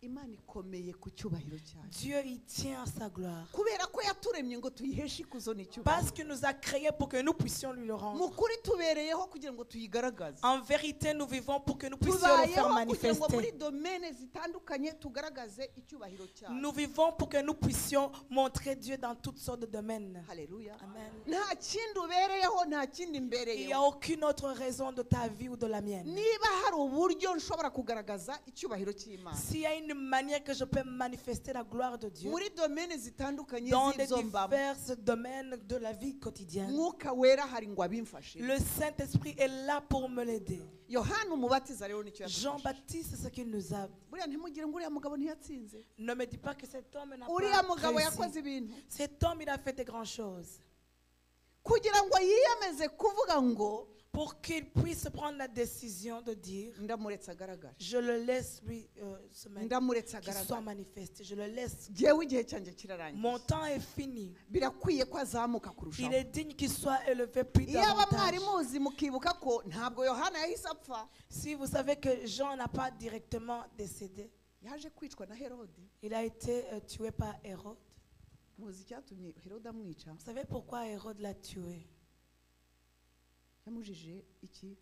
Imana ikomeye ku cyubahiro cyayo, Dieu, il tient à sa gloire. kubera ko yaturemye ngo tuyiheshe ikuzo n'icyubahiro. Parce qu'il nous a créés pour que nous puissions lui le Mu rendre. kuri tubereyeho kugira ngo tuyigaragaze. En vérité, nous vivons pour que nous puissions le faire Tubayeho kugira ngo muri manifester. domene zitandukanye tugaragaze icyubahiro cyayo. Nous vivons pour que nous puissions montrer Dieu dans toutes sortes de domaines. Haleluya. Amen. Nta kindi ubereyeho, nta kindi Il n'y a mbereyeho. aucune autre raison de ta vie ou de la mienne. Niba hari uburyo nshobora kugaragaza icyubahiro cy'Imana S'il y a une manière que je peux manifester la gloire de Dieu muri domene zitandukanye dans les z'izo mbamo, divers domaines de la vie quotidienne, mwuka wera hari ngo abimfashe. le Saint-Esprit est là pour me l'aider. Yohana umubatiza rero nicyo yadufashije. Jean-Baptiste, c'est ce qu'il nous a. Buriya ntimugire ngo uriya mugabo ntiyatsinze. Ne me dis pas que cet homme n'a Uriya pas mugabo yakoze réussi. ibintu Cet homme, il a fait de grandes choses. kugira ngo yiyemeze kuvuga ngo Pour qu'il puisse prendre la décision de dire, ndamuretse agaragara, je le laisse lui se ndamuretse qu'il soit agaragara, manifesté. Je le laisse. jyewe igihe cyanjye kirarangiye. Mon temps est fini. Birakwiye ko azamuka Il kurushaho. est digne qu'il soit élevé plus Iyaba mwari davantage. muzi mukibuka ko ntabwo Yohana yahise apfa, Si vous savez que Jean n'a pas directement décédé, yaje kwicwa na Herode. il a été tué par Hérode. Muzi icyatumye Herode amwica? Vous savez pourquoi Hérode l'a tué? Yamujije iki?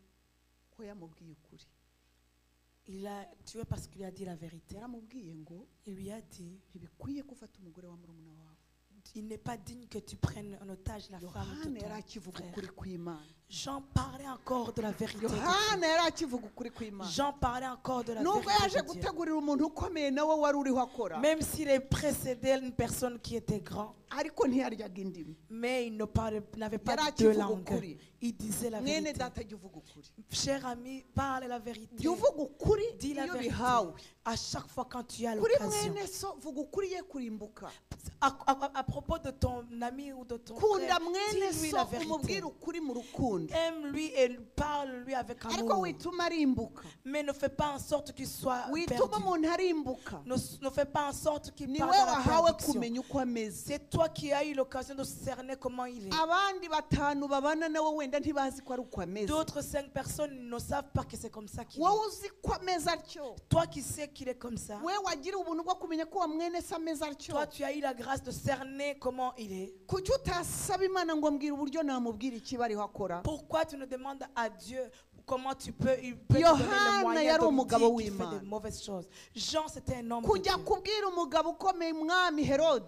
Ko yamubwiye ukuri. Il l'a tué parce qu'il lui a dit la vérité. Yaramubwiye ngo Il lui a dit, ntibikwiye ko ufata umugore wa murumuna wawe. il n'est pas digne que tu prennes en otage la femme de Yohana yari ton akivuga frère. ukuri kw'Imana. Jean parlait encore de la vérité. de Yohana Dieu. yari akivuga ukuri kw'Imana. Jean parlait encore de la Nubwo vérité yaje de Dieu. gutegurira umuntu ukomeye nawe wari uriho akora, Même s'il est précédé une personne qui était grand, ariko ntiyaryaga indimi. mais il n'avait pas Yari de akivuga langue. ukuri. Il disait la Mwene vérité. data jya uvuga ukuri. Cher ami, parle la vérité. Jya uvuga ukuri Dis la iyo vérité. bihawe. À chaque fois quand tu as Kuri l'occasion. mwene so vuga ukuri ye kurimbuka. À propos de ton ami ou de ton Kunda frère, mwene dis-lui so la vérité. umubwire ukuri mu rukundo. Aime-lui et parle-lui avec Ariko amour. wituma arimbuka. Mais ne fais pas en sorte qu'il soit Wituma perdu. umuntu arimbuka. Ne fais pas en sorte qu'il Ni parte we dans la wahawe perdition. kumenya uko ameze. C'est toi qui as eu l'occasion de cerner comment il est. Abandi batanu babana nawe wenda ntibazi ko ari uko ameze. D'autres 5 personnes ne savent pas que c'est comme ça qu'il Wowe est. uzi ko ameze atyo. Toi qui sais qu'il est comme ça, We wagira ubuntu bwo kumenya ko wa mwene se ameze atyo. toi tu as eu la grâce de cerner comment il est. Kuki utasaba Imana ngo mbwira uburyo namubwira ikiba ariho akora? Pourquoi tu ne demandes à Dieu comment il peut te donner Yohana le moyen yari de lui umugabo dire qu'il fait w'Imana. de mauvaises choses. Jean, c'était un homme de Kujya Dieu. kubwira umugabo ukomeye umwami Herode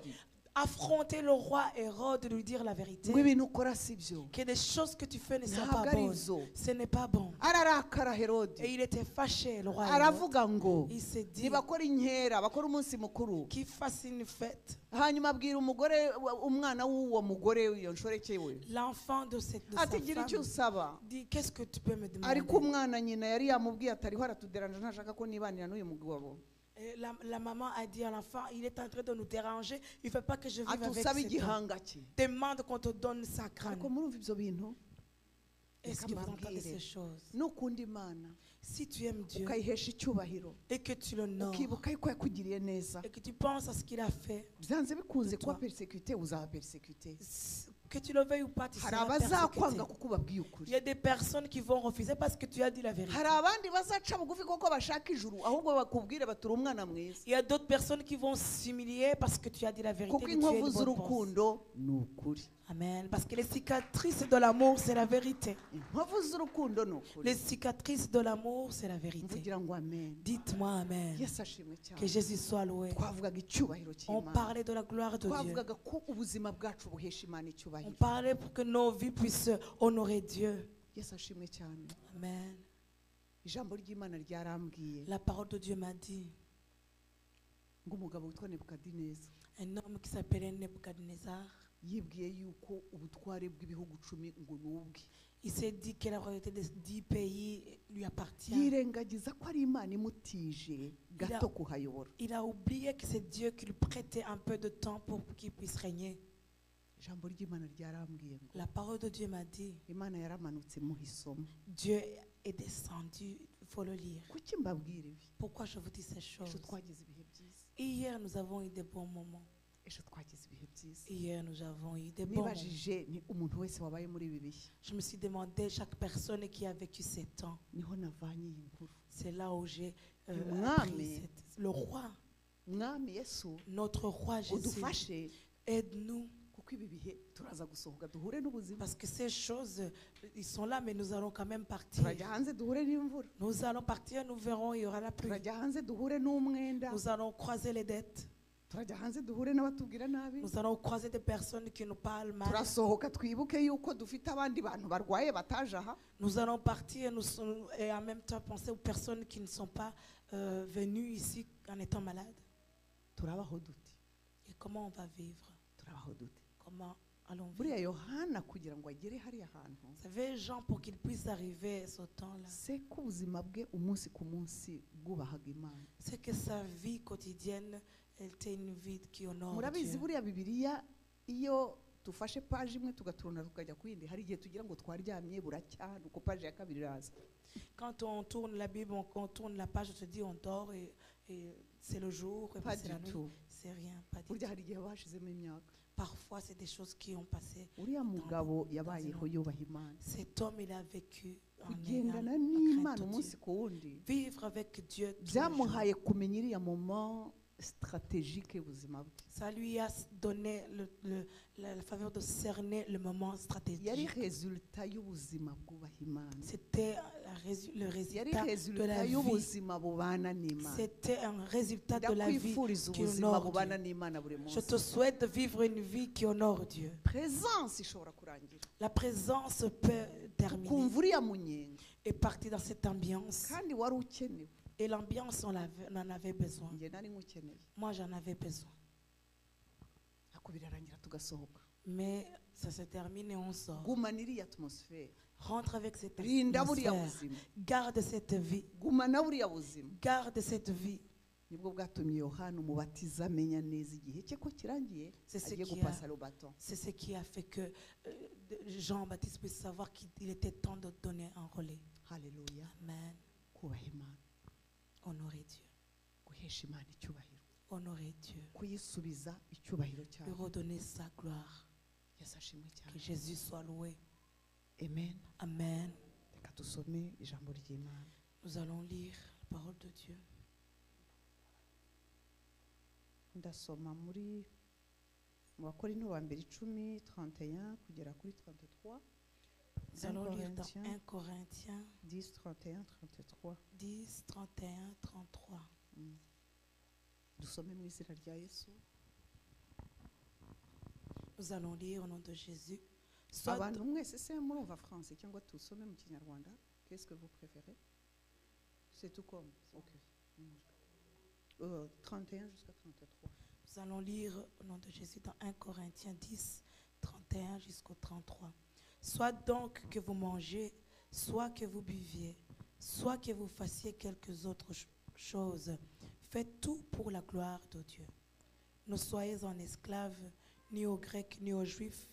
Affronter le roi Hérode, lui dire la vérité. ngo ibintu ukora si byo. Que des choses que tu fais ne sont Ntabwo pas ari bonnes. zo. Ce n'est pas bon. Ararakara Herode. Et il était fâché, le roi Hérode. Aravuga ngo Il s'est dit nibakora inkera bakora umunsi mukuru. qu'il fasse une fête. Hanyuma abwira umugore umwana w'uwo mugore w'iyo nshoreke we. L'enfant de sa Ati gira icyo femme usaba. dit, qu'est-ce que tu peux me demander? Ariko umwana nyina yari yamubwiye atariho aratuderanja ntashaka ko nibanira n'uyu mugabo. Et la maman a dit à l'enfant, il est en train de nous déranger, il ne veut pas que je vive Ati avec usabe cet homme. igihanga cye. Demande qu'on te donne sa crâne. Ariko murumva ibyo bintu? Est-ce que vous entendez Mbabwire. ces choses? Nukunda Imana Si tu aimes Dieu ukayihesha icyubahiro et que tu l'honores ukibuka yuko yakugiriye neza, et que tu penses à ce qu'il a fait, byanze bikunze kuba Toi. persekute uzaba persekute. que tu le veuilles ou pas, tu Hari seras abazakwanga persécuté. kuko ubabwiye Il ukuri. y a des personnes qui vont refuser parce que tu as dit la vérité. Hari abandi bazaca bugufi kuko bashaka ijuru ahubwo bakubwire batura umwana mwiza. Il y a d'autres personnes qui vont s'humilier parce que tu as dit la vérité. Kuko que tu es inkovu une bonne pensée. z'urukundo ni ukuri. Amen. Parce que les cicatrices de l'amour, c'est la vérité. inkovu z'urukundo ni ukuri. Les cicatrices de l'amour, c'est la vérité. mvugira ngo amen. Dites-moi Amen. yesu ashimwe Que cyane. Jésus soit loué. twavugaga icyubahiro On cy'imana. parlait de la gloire de Dieu. twavugaga ko ubuzima bwacu buhesha imana On icyubahiro. parlait pour que nos vies puissent honorer Dieu. yesu ashimwe cyane. Amen. ijambo ry'imana ryarambwiye La parole de Dieu m'a dit, ngo umugabo witwa nebukadineza un homme qui s'appelait Nebuchadnezzar, yibwiye yuko ubutware bw'ibihugu 10 ngo ni ubwe. il s'est dit que la royauté des 10 pays lui appartient. yirengagiza ko ari imana imutije gato kuhayobora. Il a oublié que c'est Dieu qui lui prêtait un peu de temps pour qu'il puisse régner. ijambo ry'imana ryarambwiye ngo La parole de Dieu m'a dit, imana yaramanutse muha isomo. Dieu est descendu, il faut le lire. kuki mbabwira ibi? Pourquoi je vous dis ces ejo choses? twagize ibihe byiza. Hier, nous avons eu des bons moments. ejo twagize ibihe byiza. Hier, nous avons eu des bons moments. nibajije ni umuntu wese wabaye muri ibi bihe Je me suis demandé, chaque personne qui a vécu ces temps, niho navanye iyi nkuru. c'est là où j'ai Mwami. appris le roi, mwami yesu notre roi Jésus, udufashe aide-nous. kuko ibi bihe turaza gusohoka duhure n'ubuzima. Parce que ces choses, ils sont là, mais nous allons quand même partir. turajya hanze duhure n'imvura. Nous allons partir, nous verrons, il y aura la pluie. turajya hanze duhure n'umwenda. Nous allons croiser les dettes. turajya hanze duhure n'abatubwira nabi. Nous allons croiser des personnes qui nous parlent mal. turasohoka twibuke yuko dufite abandi bantu barwaye bataje aha. Nous allons partir et en même temps penser aux personnes qui ne sont pas venues ici en étant malades. turabaho dute? Et comment on va vivre? turabaho dute? Comment allons buriya vivre? yohana kugira ngo agere hariya hantu Vous savez, Jean, pour qu'il puisse arriver à ce temps-là, se ko ubuzima bwe umunsi ku munsi bwubahaga imana. c'est que sa vie quotidienne, elle était une vie qui honore murabizi Dieu. buriya bibiliya iyo dufashe paje imwe tugaturana tukajya ku yindi hari igihe tugira ngo twaryamye buracya nuko paje ya kabiri iraza. Quand on tourne la Bible, on tourne la page, on se dit on dort et c'est le jour, et puis Pas c'est du la nuit. tout. C'est rien, pas du burya tout. hari igihe bashizemo imyaka. Parfois, c'est des choses qui ont passé. uriya mugabo yabayeho yubaha imana. Cet homme, il a vécu en ayant kugendana la n'imana crainte de umunsi Dieu. ku wundi Vivre avec Dieu tous les jours. byamuhaye kumenya iriya moment stratégique y'ubuzima bwe. Ça lui a donné la faveur de cerner le moment yari stratégique. resultat y'ubuzima bwubaha imana. C'était le yari résultat de resultat la vie. y'ubuzima bubana n'imana. C'était un résultat de la vie ndakwifuriza qui ubuzima honore bubana Dieu. n'imana buri Je munsi. te souhaite de vivre une vie qui honore Dieu. présence ishobora kurangira La présence peut terminer ukumva uriya munyenga et partir dans cette ambiance. kandi wari ukenewe. Et l'ambiance, on en avait besoin. njye nari nkukeneye Moi, j'en avais besoin. ariko birarangira tugasohoka. Mais ça se termine et on sort. gumana iriya atmosfere. Rentre avec cette rinda buriya atmosphère. buzima. Garde cette vie. gumana buriya buzima. Garde cette vie. nibwo bwatumye yohana umubatiza amenya neza igihe cye ko kirangiye C'est ce agiye qui gupasa a- le baton. C'est ce qui a fait que Jean-Baptiste puisse savoir qu'il était temps de donner un relais. haleluya. Amen. kubaha imana, Honorer Dieu. guhesha imana icyubahiro, Honorer Dieu. kuyisubiza icyubahiro Lui cyawe. redonner sa gloire. yesu ashimwe Que cyane. Jésus soit loué. amen. Amen. reka dusome ijambo ry'imana. Nous allons lire la parole de Dieu. ndasoma muri mu bakorinto ba mbere 10:31 kugera kuri 33. Nous allons lire dans Corinthiens 1 Corinthiens 10:31 33. 10, 31, 33. dusome mu izina rya yesu. Nous allons lire au nom de Jésus. Soit abantu mwese se murumva français cyangwa tusome mu kinyarwanda? Qu'est-ce que vous préférez? C'est tout comme. OK. 31 jusqu'à 33. nous allons lire au nom de Jésus dans 1 Corinthiens 10, 31 jusqu'au 33. Soit donc que vous mangez, soit que vous buviez, soit que vous fassiez quelques autres choses, faites tout pour la gloire de Dieu. Ne soyez en esclaves ni aux Grecs ni aux Juifs,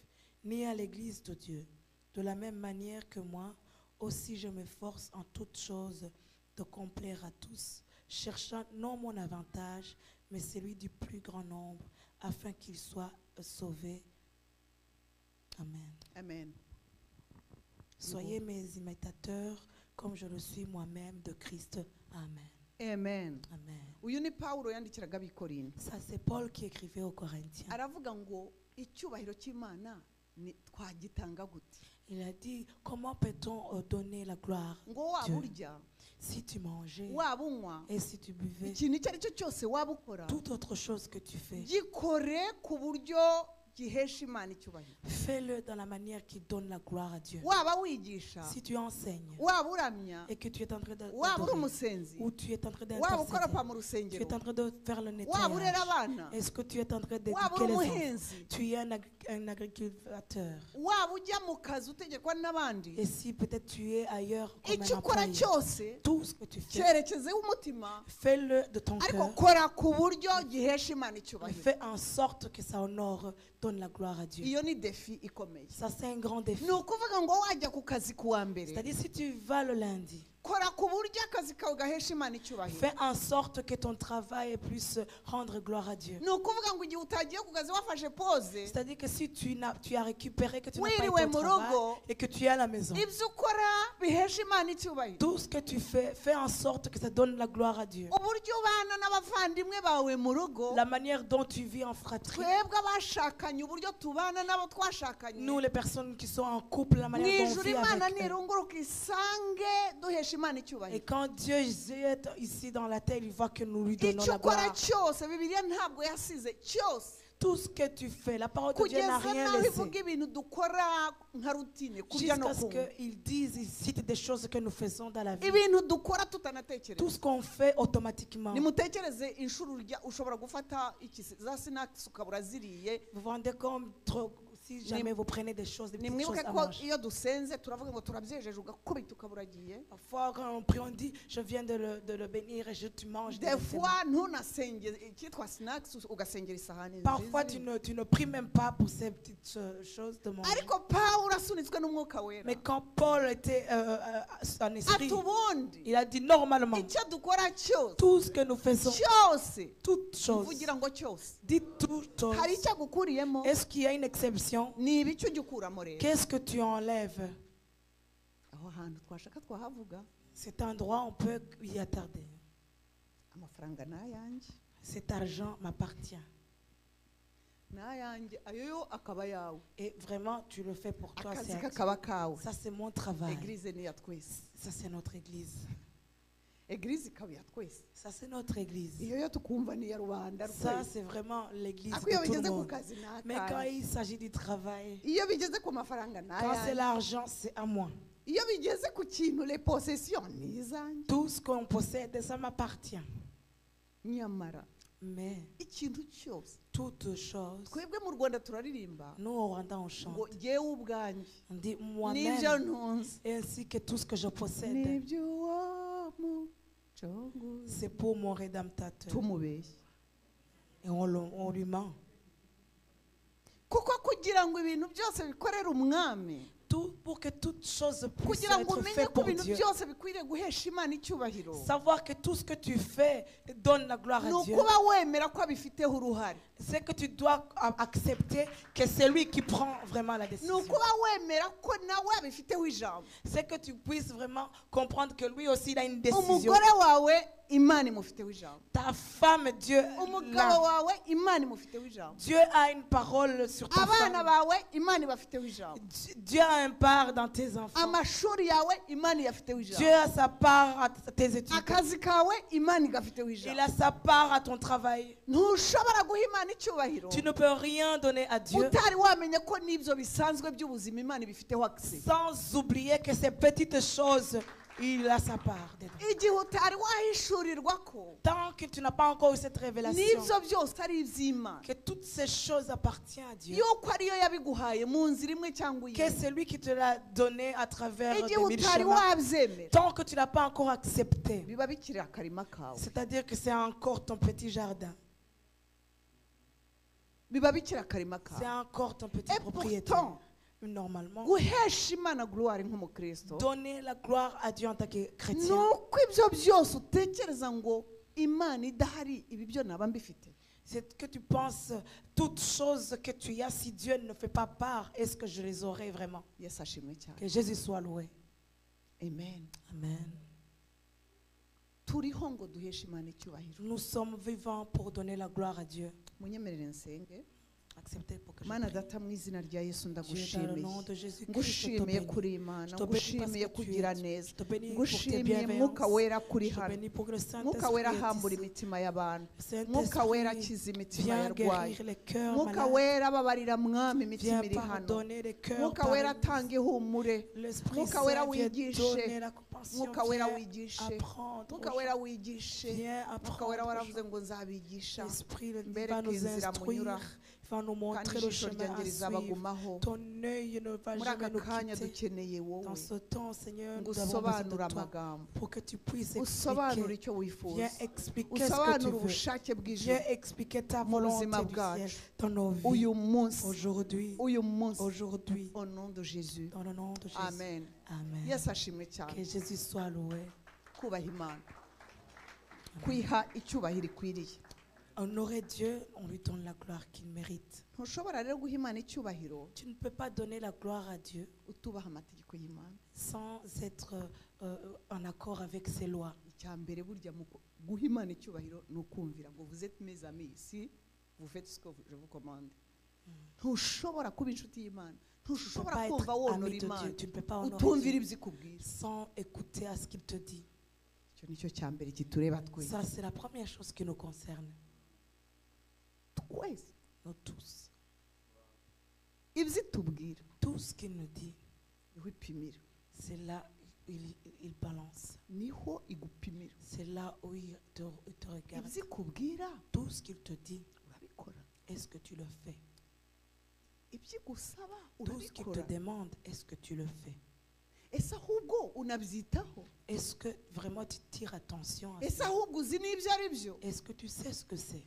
ni à l'Église de Dieu. De la même manière que moi, aussi je m'efforce en toutes choses de complaire à tous, cherchant non mon avantage, mais celui du plus grand nombre, afin qu'ils soient sauvés. Amen. Amen. Soyez mes imitateurs, comme je le suis moi-même de Christ. Amen. Amen. Amen. uyu ni Pawulo yandikiraga abikorinto. Ça, c'est Paul qui écrivait aux Corinthiens. aravuga ngo icyubahiro cy'Imana twagitanga gute Il a dit, comment peut-on donner la gloire ngo à waba Dieu? urya Si tu mangeais waba unywa et si tu buvais, ikintu icyo ari cyo cyose waba ukora toute autre chose que tu fais, gikore ku buryo gihesha Imana icyubahiro. fais-le dans la manière qui donne la gloire à Dieu. Waba wigisha, Si tu enseignes waba uramya, et que tu es en train waba uri d'adorer, umusenzi, ou tu es en train waba ukoropa d'intercéder, mu tu rusengero, es en train de faire le waba urera nettoyage, abana, est-ce que tu es en train waba d'éduquer uri les enfants? umuhinzi, Tu es un agriculteur. waba ujya mu kazi utegekwa n'abandi, Et si peut-être tu es ailleurs comme icyo un ukora employé, cyose tout ce que tu fais, cyerekezeho umutima, fais-le de ton ariko cœur. kora ku buryo gihesha Imana Mais icyubahiro. fais en sorte que ça honore, donne la gloire à Dieu. Iyo ni defi ikomeye. Ça, c'est un grand défi. Ni ukuvuga ngo wajya ku kazi ku wa mbere, C'est-à-dire, si tu vas le lundi, kora ku buryo akazi kawe gahesha Imana icyubahiro. fais en sorte que ton travail puisse rendre gloire à Dieu. Ni ukuvuga ngo igihe utagiye ku kazi wafashe pause, C'est-à-dire que si tu as récupéré, que tu n'as pas wiriwe été au mu travail rugo, et que tu es à la maison, ibyo ukora bihesha Imana icyubahiro. tout ce que tu fais, fais en sorte que ça donne la gloire à Dieu. Uburyo ubana n'abavandimwe bawe mu rugo, La manière dont tu vis en fratrie, twebwe abashakanye uburyo tubana n'abo twashakanye, nous les personnes qui sont en couple, la mu manière dont on ijuru vit Imana avec eux. nirunguruka isange duhesha Imana Et icyubahiro. quand Dieu est ici dans la terre, il voit que nous lui donnons Icyo la ukora gloire. cyose Bibiliya ntabwo yasize cyose, Tout ce que tu fais, la parole de Dieu n'a kugeza rien naho laissé. ivuga ibintu dukora nka rutine, kurya no Jusqu'à ce kunywa, qu'ils disent, ils citent des choses que nous faisons dans la vie. ibintu dukora tutanatekereza. Tout ce qu'on fait automatiquement. Nimutekereze inshuro urya ushobora gufata za sinakisi ukabura ziriye. Vous vous rendez compte, si jamais vous prenez des choses, des petites choses Nimwibuke à ko manger. iyo dusenze turavuga ngo turabyejeje ugakubita ukabura agiye. Parfois, quand on prie, on dit, je viens de le bénir et tu manges Des directement. fois ntunasenge icyitwa sinakisi ugasengera isahani Parfois, nziza. tu ne pries même pas pour ces petites choses de manger. Ariko Pawulo asunitswe n'umwuka wera, Mais quand Paul était en esprit, ati ubundi il a dit normalement, icyo dukora cyose tout ce que nous faisons, cyose, toutes choses, uvugira ngo cyose, dites toutes choses. hari icyo agukuriyemo, Est-ce qu'il y a une exception? ni ibiki ujya ukuramo rero. Qu'est-ce que tu enlèves? Aho hantu twashaka twahavuga. Cet endroit, on peut y attarder. Amafaranga ni ayanjye, Cet argent m'appartient. ni ayanjye, ayo yo akaba yawe, Et vraiment, tu le fais pour toi. akazi c'est kakaba kawe. Ça, c'est mon travail. Eglise ni iya twese, Ça, c'est notre église. eglise ikaba iya twese. Ça, c'est notre église. Iyo yo tukumva ni iya rubanda Ça, rwose. c'est vraiment l'église Ariko iyo de tout le bigeze ku monde. kazi ni Mais quand akawe, il s'agit du travail, iyo bigeze ku mafaranga ni quand c'est ayanjye, l'argent, c'est à moi. iyo bigeze ku kintu les possessions ni izanjye. Tout ce qu'on possède, ça m'appartient. Nyamara Mais ikintu cyose, toute chose, twebwe mu Rwanda turaririmba nous au Rwanda, on ngo chante. jyewe ubwanjye On dit n'ibyo moi-même, ntunze ainsi que tout ce que je possède, n'ibyo wamucunguza. c'est pour mon rédempteur. Tumubeshye Et on lui ment. kuko kugira ngo ibintu byose bikorere umwami, Tout pour que toute chose puisse kugira ngo être umenye faite ko pour ibintu Dieu. byose bikwiriye guhesha Imana icyubahiro, Savoir que tout ce que tu fais donne la gloire ni à Dieu. ukuba wemera ko abifiteho uruhare, C'est que tu dois accepter que c'est lui qui prend vraiment la ni décision. ukuba wemera ko nawe abifiteho ijambo. C'est que tu puisses vraiment comprendre que lui aussi il a une décision. Umugore wawe Imana imufiteho ijambo, Ta femme, Dieu, umugabo wawe Imana imufiteho ijambo, Dieu a une parole sur ta abana femme. bawe Imana ibafiteho ijambo, Dieu a un part dans tes enfants. amashuri yawe Imana iyafiteho Dieu ijambo, a sa part à tes études. akazi kawe Imana igafiteho Il ijambo. a sa part à ton travail. Ntushobora guha Imana icyubahiro Tu ne peux rien donner à Dieu utari wamenya ko n'ibyo bisanzwe by'ubuzima Imana ibifiteho akise. sans oublier que ces petites choses, il a sa part dedans. Igihe utari wahishurirwa ko Tant que tu n'as pas encore eu cette révélation, n'ibyo byose ari iby'Imana, que toutes ces choses appartiennent à Dieu, yuko ariyo yabiguhaye mu nzira imwe cyangwa que iyindi, c'est lui qui te l'a donné à travers igihe des mille utari chemins, wabyemera, tant que tu n'as pas encore accepté, biba bikiri akarima kawe, c'est-à-dire que c'est encore ton petit jardin, biba bikiri akarima c'est kawe. encore ton petit Et propriétaire. pourtant, Normalement, guhesha Imana gloire nk'umukristo donner la gloire à Dieu en tant que ni chrétien, uko ibyo byose utekereza ngo Imana idahari ibi byo naba mbifite. c'est que tu penses toutes choses que tu as, si Dieu ne fait pas part, est-ce que je les aurai vraiment? Yesu ashimwe cyane. Que Jésus soit loué. Amen. Amen. Turiho ngo duheshe Imana icyubahiro. Nous sommes vivants pour donner la gloire à Dieu. Munyemerere nsenge. Acceptez pour que je mana prie. data mu izina rya yesu Dieu, dans le ndagushimiye nom de Jésus-Christ, je te ngushimiye bénis. kuri imana Je te bénis parce ngushimiye que tu kugira es. neza Je te bénis pour tes ngushimiye mwuka bienveillances. wera kuri Je te hano bénis pour que le mwuka wera Saint-Esprit est ahambura ici. imitima y'abantu Le mwuka wera Saint-Esprit akiza imitima vient yarwaye guérir les cœurs mwuka malades. wera ababarira mwami imitima Viens iri hano pardonner les cœurs mwuka wera paralysés. atanga ihumure L'Esprit mwuka wera Saint vient wigishe donner la compassion. mwuka wera Viens wigishe apprendre. mwuka aux wera gens. wigishe Viens mwuka wera apprendre. aux waravuze gens. ngo nzabigisha L'Esprit le dit, mbereke va nous inzira munyura instruire, va nous kandi montrer le ijisho chemin ryanjye à suivre. rizabagumaho Ton œil ne va muri aka jamais nous kanya quitter. dukeneye wowe Dans ce temps, Seigneur, ngo nous avons besoin de usobanure toi amagambo pour que tu puisses usobanure expliquer. icyo wifuza Viens expliquer ce que usobanure tu veux. ubushake bw'ijuru Viens expliquer ta mu volonté buzima du bwacu ciel dans nos vies. uyu munsi Aujourd'hui, uyu munsi aujourd'hui, au nom de Jésus dans le nom de Jésus. amen Amen. yesu ashimwe cyane Que Jésus soit loué. kubaha imana kwiha icyubahiro ikwiriye Honorer Dieu, on lui donne la gloire qu'il mérite. ntushobora rero guha imana icyubahiro Tu ne peux pas donner la gloire à Dieu utubaha amategeko y'imana sans être en accord avec ses lois. icya mbere burya mu guha imana icyubahiro ni ukumvira ngo vous êtes mes amis si vous faites ce que je vous commande ntushobora kuba inshuti y'imana Tu ne peux ntushobora pas kumva être wonora ami de imana Dieu. Tu ne peux pas honorer utumvira Dieu ibyo ikubwira sans écouter à ce qu'il te dit. icyo nicyo cya mbere kitureba twese Ça, c'est la première chose qui nous concerne, twese nous tous. ibyo itubwira Tout ce qu'il nous dit, niho ipimira c'est là où il balance. niho igupimira C'est là où il te regarde. ibyo ikubwira Tout ce qu'il te dit, urabikora est-ce que tu le fais? ibyo igusaba Tout ce qu'il te urabikora demande, est-ce que tu le fais? ese ahubwo unabyitaho Est-ce que vraiment tu tires attention à ese ça? ahubwo uzi n'ibyo ari byo Est-ce que tu sais ce que c'est?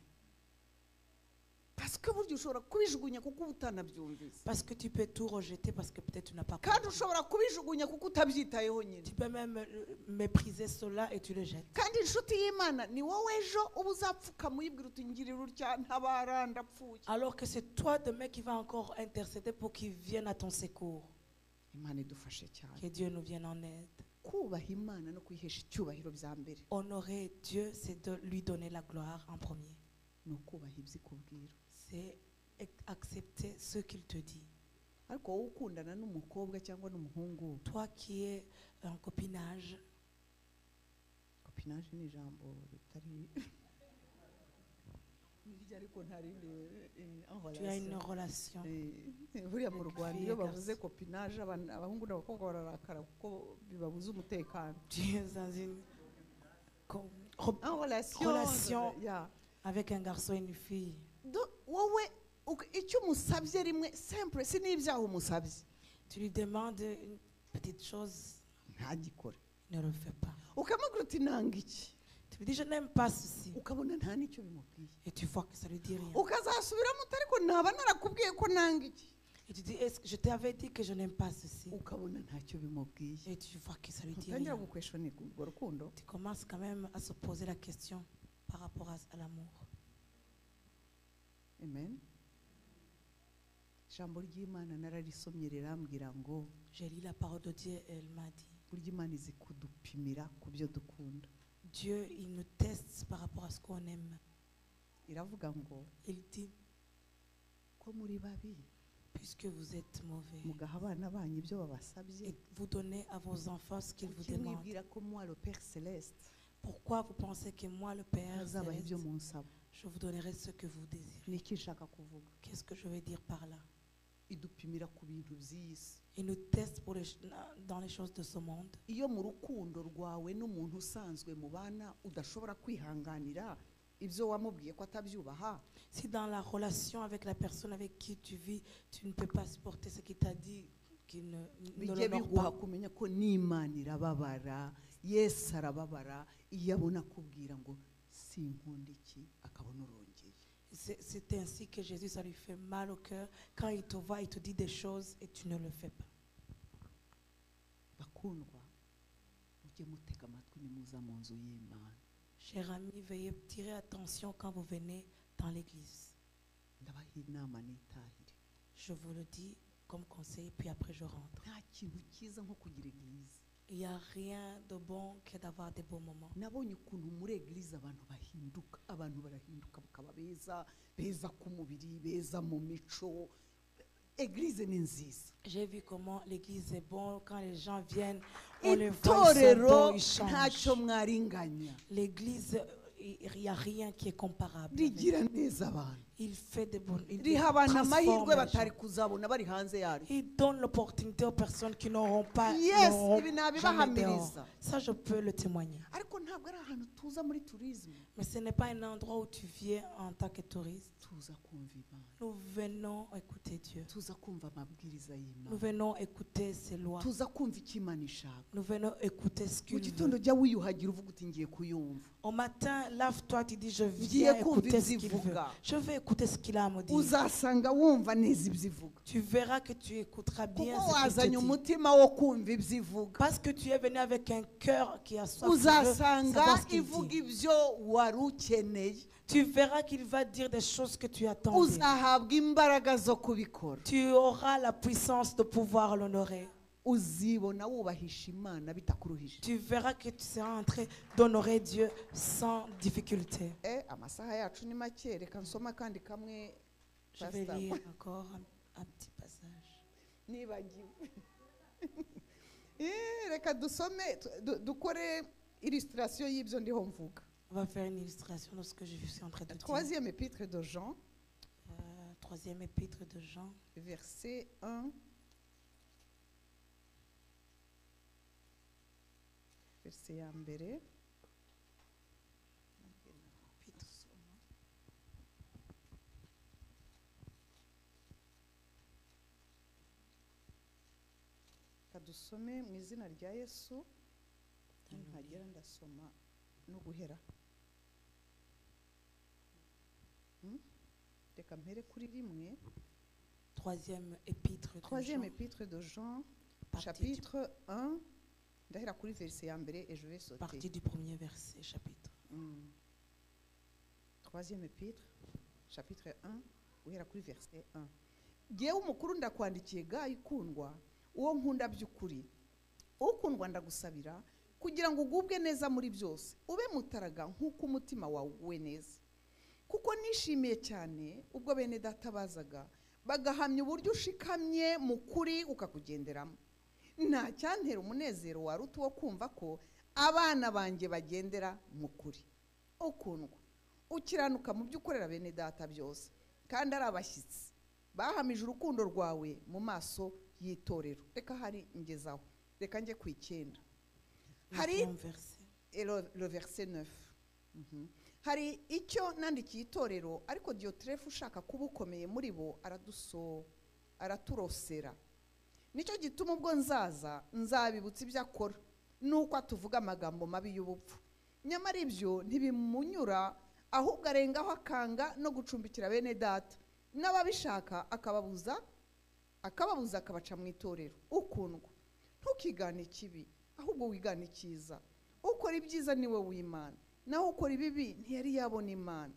parce que burya ushobora kubijugunya kuko uba utanabyumvise Parce que tu peux tout rejeter parce que peut-être tu n'as pas kandi compris. ushobora kubijugunya kuko utabyitayeho nyine Tu peux même mépriser cela et tu le jettes. kandi inshuti y'imana ni wowe ejo uba uzapfukama uyibwira uti ngirira utya ntabara ndapfuye Alors que c'est toi demain qui va encore intercéder pour qu'il vienne à ton secours. imana idufashe cyane Que Dieu nous vienne en aide. kubaha imana no kwihesha icyubahiro bya mbere Honorer Dieu, c'est de lui donner la gloire en premier. ni ukubaha ibyo ikubwira C'est accepter ce qu'il te dit. ariko wowe ukundana n'umukobwa cyangwa n'umuhungu Toi qui es en copinage, kopinage ni ijambo ritari niryo ariko ntarindi tu as une relation. buriya mu rwanda iyo Fille, bavuze kopinage abahungu n'abakobwa bararakara kuko bibabuza umutekano Tu es dans une relation yeah. avec un garçon et une fille. wowe icyo umusabye rimwe simple si n'ibyaha umusabye Tu lui demandes une petite chose, ntagikore il ne le fait pas. ukamubwira uti nanga iki Tu lui dis, je n'aime pas ceci. ukabona nta n'icyo bimubwiye Et tu vois que ça lui dit rien. ukazasubiramo ariko naba narakubwiye ko nanga iki Et tu dis, est-ce que je t'avais dit que je n'aime pas ceci? ukabona ntacyo bimubwiye Et tu vois que ça lui dit utangira rien. gukweshoninga urwo rukundo Tu commences quand même à se poser la question par rapport à l'amour. amen ijambo ry'imana nararisomye rirambwira ngo J'ai lu la parole de Dieu et elle m'a dit, burya imana izi kudupimira ku byo dukunda Dieu, il nous teste par rapport à ce qu'on aime. iravuga ngo Il dit, ko muri babi puisque vous êtes mauvais, mugaha abana banyu ibyo babasabye et vous donnez à vos enfants ce qu'ils vous kuki demandent. mwibwira ko moi le père céleste Pourquoi vous pensez que moi, le Père, azabaha ibyo Céleste, munsaba je vous donnerai ce que vous désirez? ni iki nshaka kuvuga Qu'est-ce que je vais dire par là? idupimira ku bintu by'isi Il nous teste pour dans les choses de ce monde. iyo mu rukundo rwawe n'umuntu usanzwe mubana udashobora kwihanganira ibyo wamubwiye ko atabyubaha Si dans la relation avec la personne avec qui tu vis, tu ne peux pas supporter ce qu'il t'a dit, qu'il ne bijye l'honore biguha pas, kumenya ko n'imana irababara yesu arababara iyo abona akubwira ngo sinkunda iki akabona urongeye c'est ainsi que Jésus, ça lui fait mal au cœur. Quand il te voit, il te dit des choses et tu ne le fais pas. bakundwa mujye mutega amatwi nimuza mu nzu y'imana Chers amis, veuillez tirer attention quand vous venez dans l'église. ndabaha inama n'itahire Je vous le dis comme conseil, puis après je rentre. nta kintu cyiza nko kugira eglise Il n'y a rien de bon que d'avoir des bons moments. nabonye ukuntu muri eglise abantu bahinduka, abantu barahinduka bakaba beza, beza ku mubiri, beza mu mico. Eglise ni nziza. J'ai vu comment l'église est bonne. Quand les gens viennent, on les voit, ils sont Itorero bons, ils changent. ntacyo mwaringanya. L'église, il n'y a rien qui est comparable. Rigira neza abantu. Il fait des bonnes. Il riha abantu transforme amahirwe les batari gens. kuzabona bari hanze yaryo. Il donne l'opportunité aux personnes qui n'auront pas. Yes, n'auront ibi jamais nabibahamiriza. dehors. Ça, je peux le témoigner. Ariko ntabwo ari ahantu tuza muri tourisme. Mais ce n'est pas un endroit où tu viens en tant que touriste. Tuza kumva Imana. Nous venons écouter Dieu. Tuza kumva amabwiriza Nous y'Imana. venons écouter ses lois. Tuza kumva icyo Imana ishaka. Nous venons écouter ce Mu qu'il gitondo veut. jya wiyuhagira uvuga uti ngiye kuyumva. Au matin, lave-toi, tu dis je Ngiye viens kumva écouter ce qu'il veut. ibyivuga. Je vais écouter ce qu'il a à me dire. Uzasanga wumva neza ibyivuga. Tu verras que tu écouteras bien Kuko ce qu'il wazanye te dit. umutima wo kumva ibyivuga. Parce que tu es venu avec un cœur qui a soif de Uzasanga savoir ce qu'il ivuga dit. ibyo wari ukeneye. Tu verras qu'il va dire des choses que tu attendais. Uzahabwa imbaraga zo kubikora. Tu auras la puissance de pouvoir l'honorer. Uzibona wubahisha Imana bitakuruhije. Tu verras que tu seras en train d'honorer Dieu sans difficulté. Amasaha yacu ni make, reka nsoma kandi kamwe. Je vais Pastor. lire encore un petit passage. Nibagiwe. Reka dusome dukore illustration y'ibyo ndiho mvuga. On va faire une illustration de ce que je suis en train de dire. Troisième épître de Jean, Troisième épître de Jean, verset 1. Verset ya mbere. Kadusome mu izina rya Yesu. Ntagera ndasoma no guhera. Reka mpere kuri rimwe. troisième épître de Troisième Jean, épître de Jean, Partie chapitre 1. Ndahera kuri verset ya mbere et je vais sauter. partie du premier verset, chapitre. Troisième épître, chapitre 1, guhera kuri verset 1. Ngewe umukuru ndakwandikiye ga ikundwa, uwo nkunda by'ukuri. Ukundwa ndagusabira kugira ngo ugubwe neza muri byose, ube mutaraga nk'uko umutima wawe uguwe neza. Kuko nishimiye cyane ubwo bene data bazaga bagahamya uburyo ushikamye mu kuri ukakugenderamo. Nta cyantera umunezero waruta uwo kumva ko abana banjye bagendera mu kuri. Ukundwa ukiranuka mu byo ukorera bene data byose, kandi ari abashyitsi bahamije urukundo rwawe mu maso y'itorero. Reka hari ngezaho, reka njye ku 9. Hari le verset 9. Hari icyo nandikiye itorero, ariko Diotrephe ushaka kuba ukomeye muri bo araturosera. Nicyo gituma ubwo nzabibutsa ibyo akora, nuko atuvuga amagambo mabi y'ubupfu. Nyamara ibyo ntibimunyura, ahubwo arengaho akanga no gucumbikira bene data, n'ababishaka akababuza akabaca mu itorero. Ukundwa ntukigane ikibi, ahubwo wigane icyiza. Ukora ibyiza niwe w'Imana, naho ukora ibibi ntiyari yabona Imana.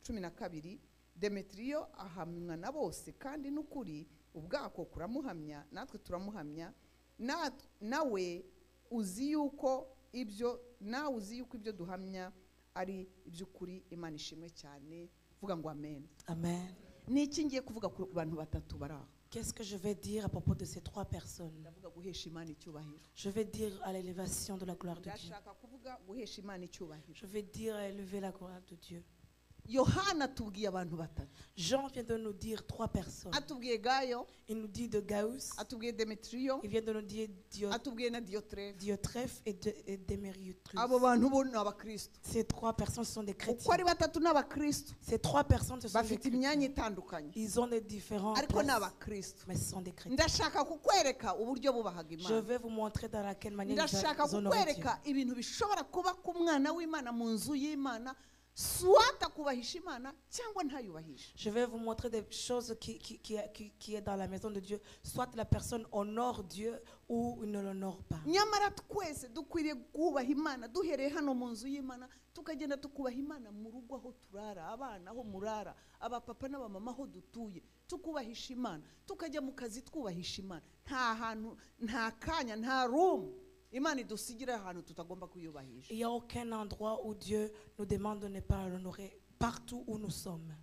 12. Demetriyo ahamwa na bose, kandi n'ukuri ubwako kuramuhamya, natwe turamuhamya. Nawe uzi yuko ibyo duhamya ari iby'ukuri. Imana ishimwe cyane. Vuga ngo amen. Amen. Ni iki ngiye kuvuga ku bantu batatu baraho? Qu'est-ce que je vais dire à propos de ces trois personnes? Ndavuga guhesha Imana icyubahiro. Je vais dire à l'élévation de la gloire de Dieu. Ndashaka kuvuga guhesha Imana icyubahiro. Je vais dire à élever la gloire de Dieu. Yohana atubwiye abantu batatu. Jean vient de nous dire trois personnes. Atubwiye Gayo, Il nous dit de Gaius, atubwiye Demetriyo, il vient de nous dire atubwiye na Diotrephe. Diotrephe et Démétrius. Abo bantu bo ni abakristo. Ces trois personnes sont des Uko chrétiens. ari batatu ni abakristo. Ces trois personnes, ce sont des Bafite imyanya chrétiens. itandukanye, Ils ont des différents ariko ni places, abakristo. mais ce sont des chrétiens. Ndashaka kukwereka uburyo bubahaga Je Imana. vais vous montrer dans laquelle manière Ndashaka ils honorent Dieu. kukwereka ibintu bishobora kuba ku mwana w'Imana mu nzu y'Imana, soit akubahisha Imana cyangwa ntayubahisha. Je vais vous montrer des choses qui est dans la maison de Dieu. Soit la personne honore Dieu ou il ne l'honore pas. Nyamara twese dukwiriye kubaha Imana duhereye hano mu nzu y'Imana, tukagenda tukubaha Imana mu rugo aho turara, abana aho murara, abapapa n'abamama aho dutuye, tukubahisha Imana, tukajya mu kazi twubahisha Imana. Nta hantu, nta kanya, nta room imana idusigira ahantu tutagomba kuyubahisha. Il n'y a aucun endroit où Dieu nous demande de ne pas l'honorer, partout où nous sommes.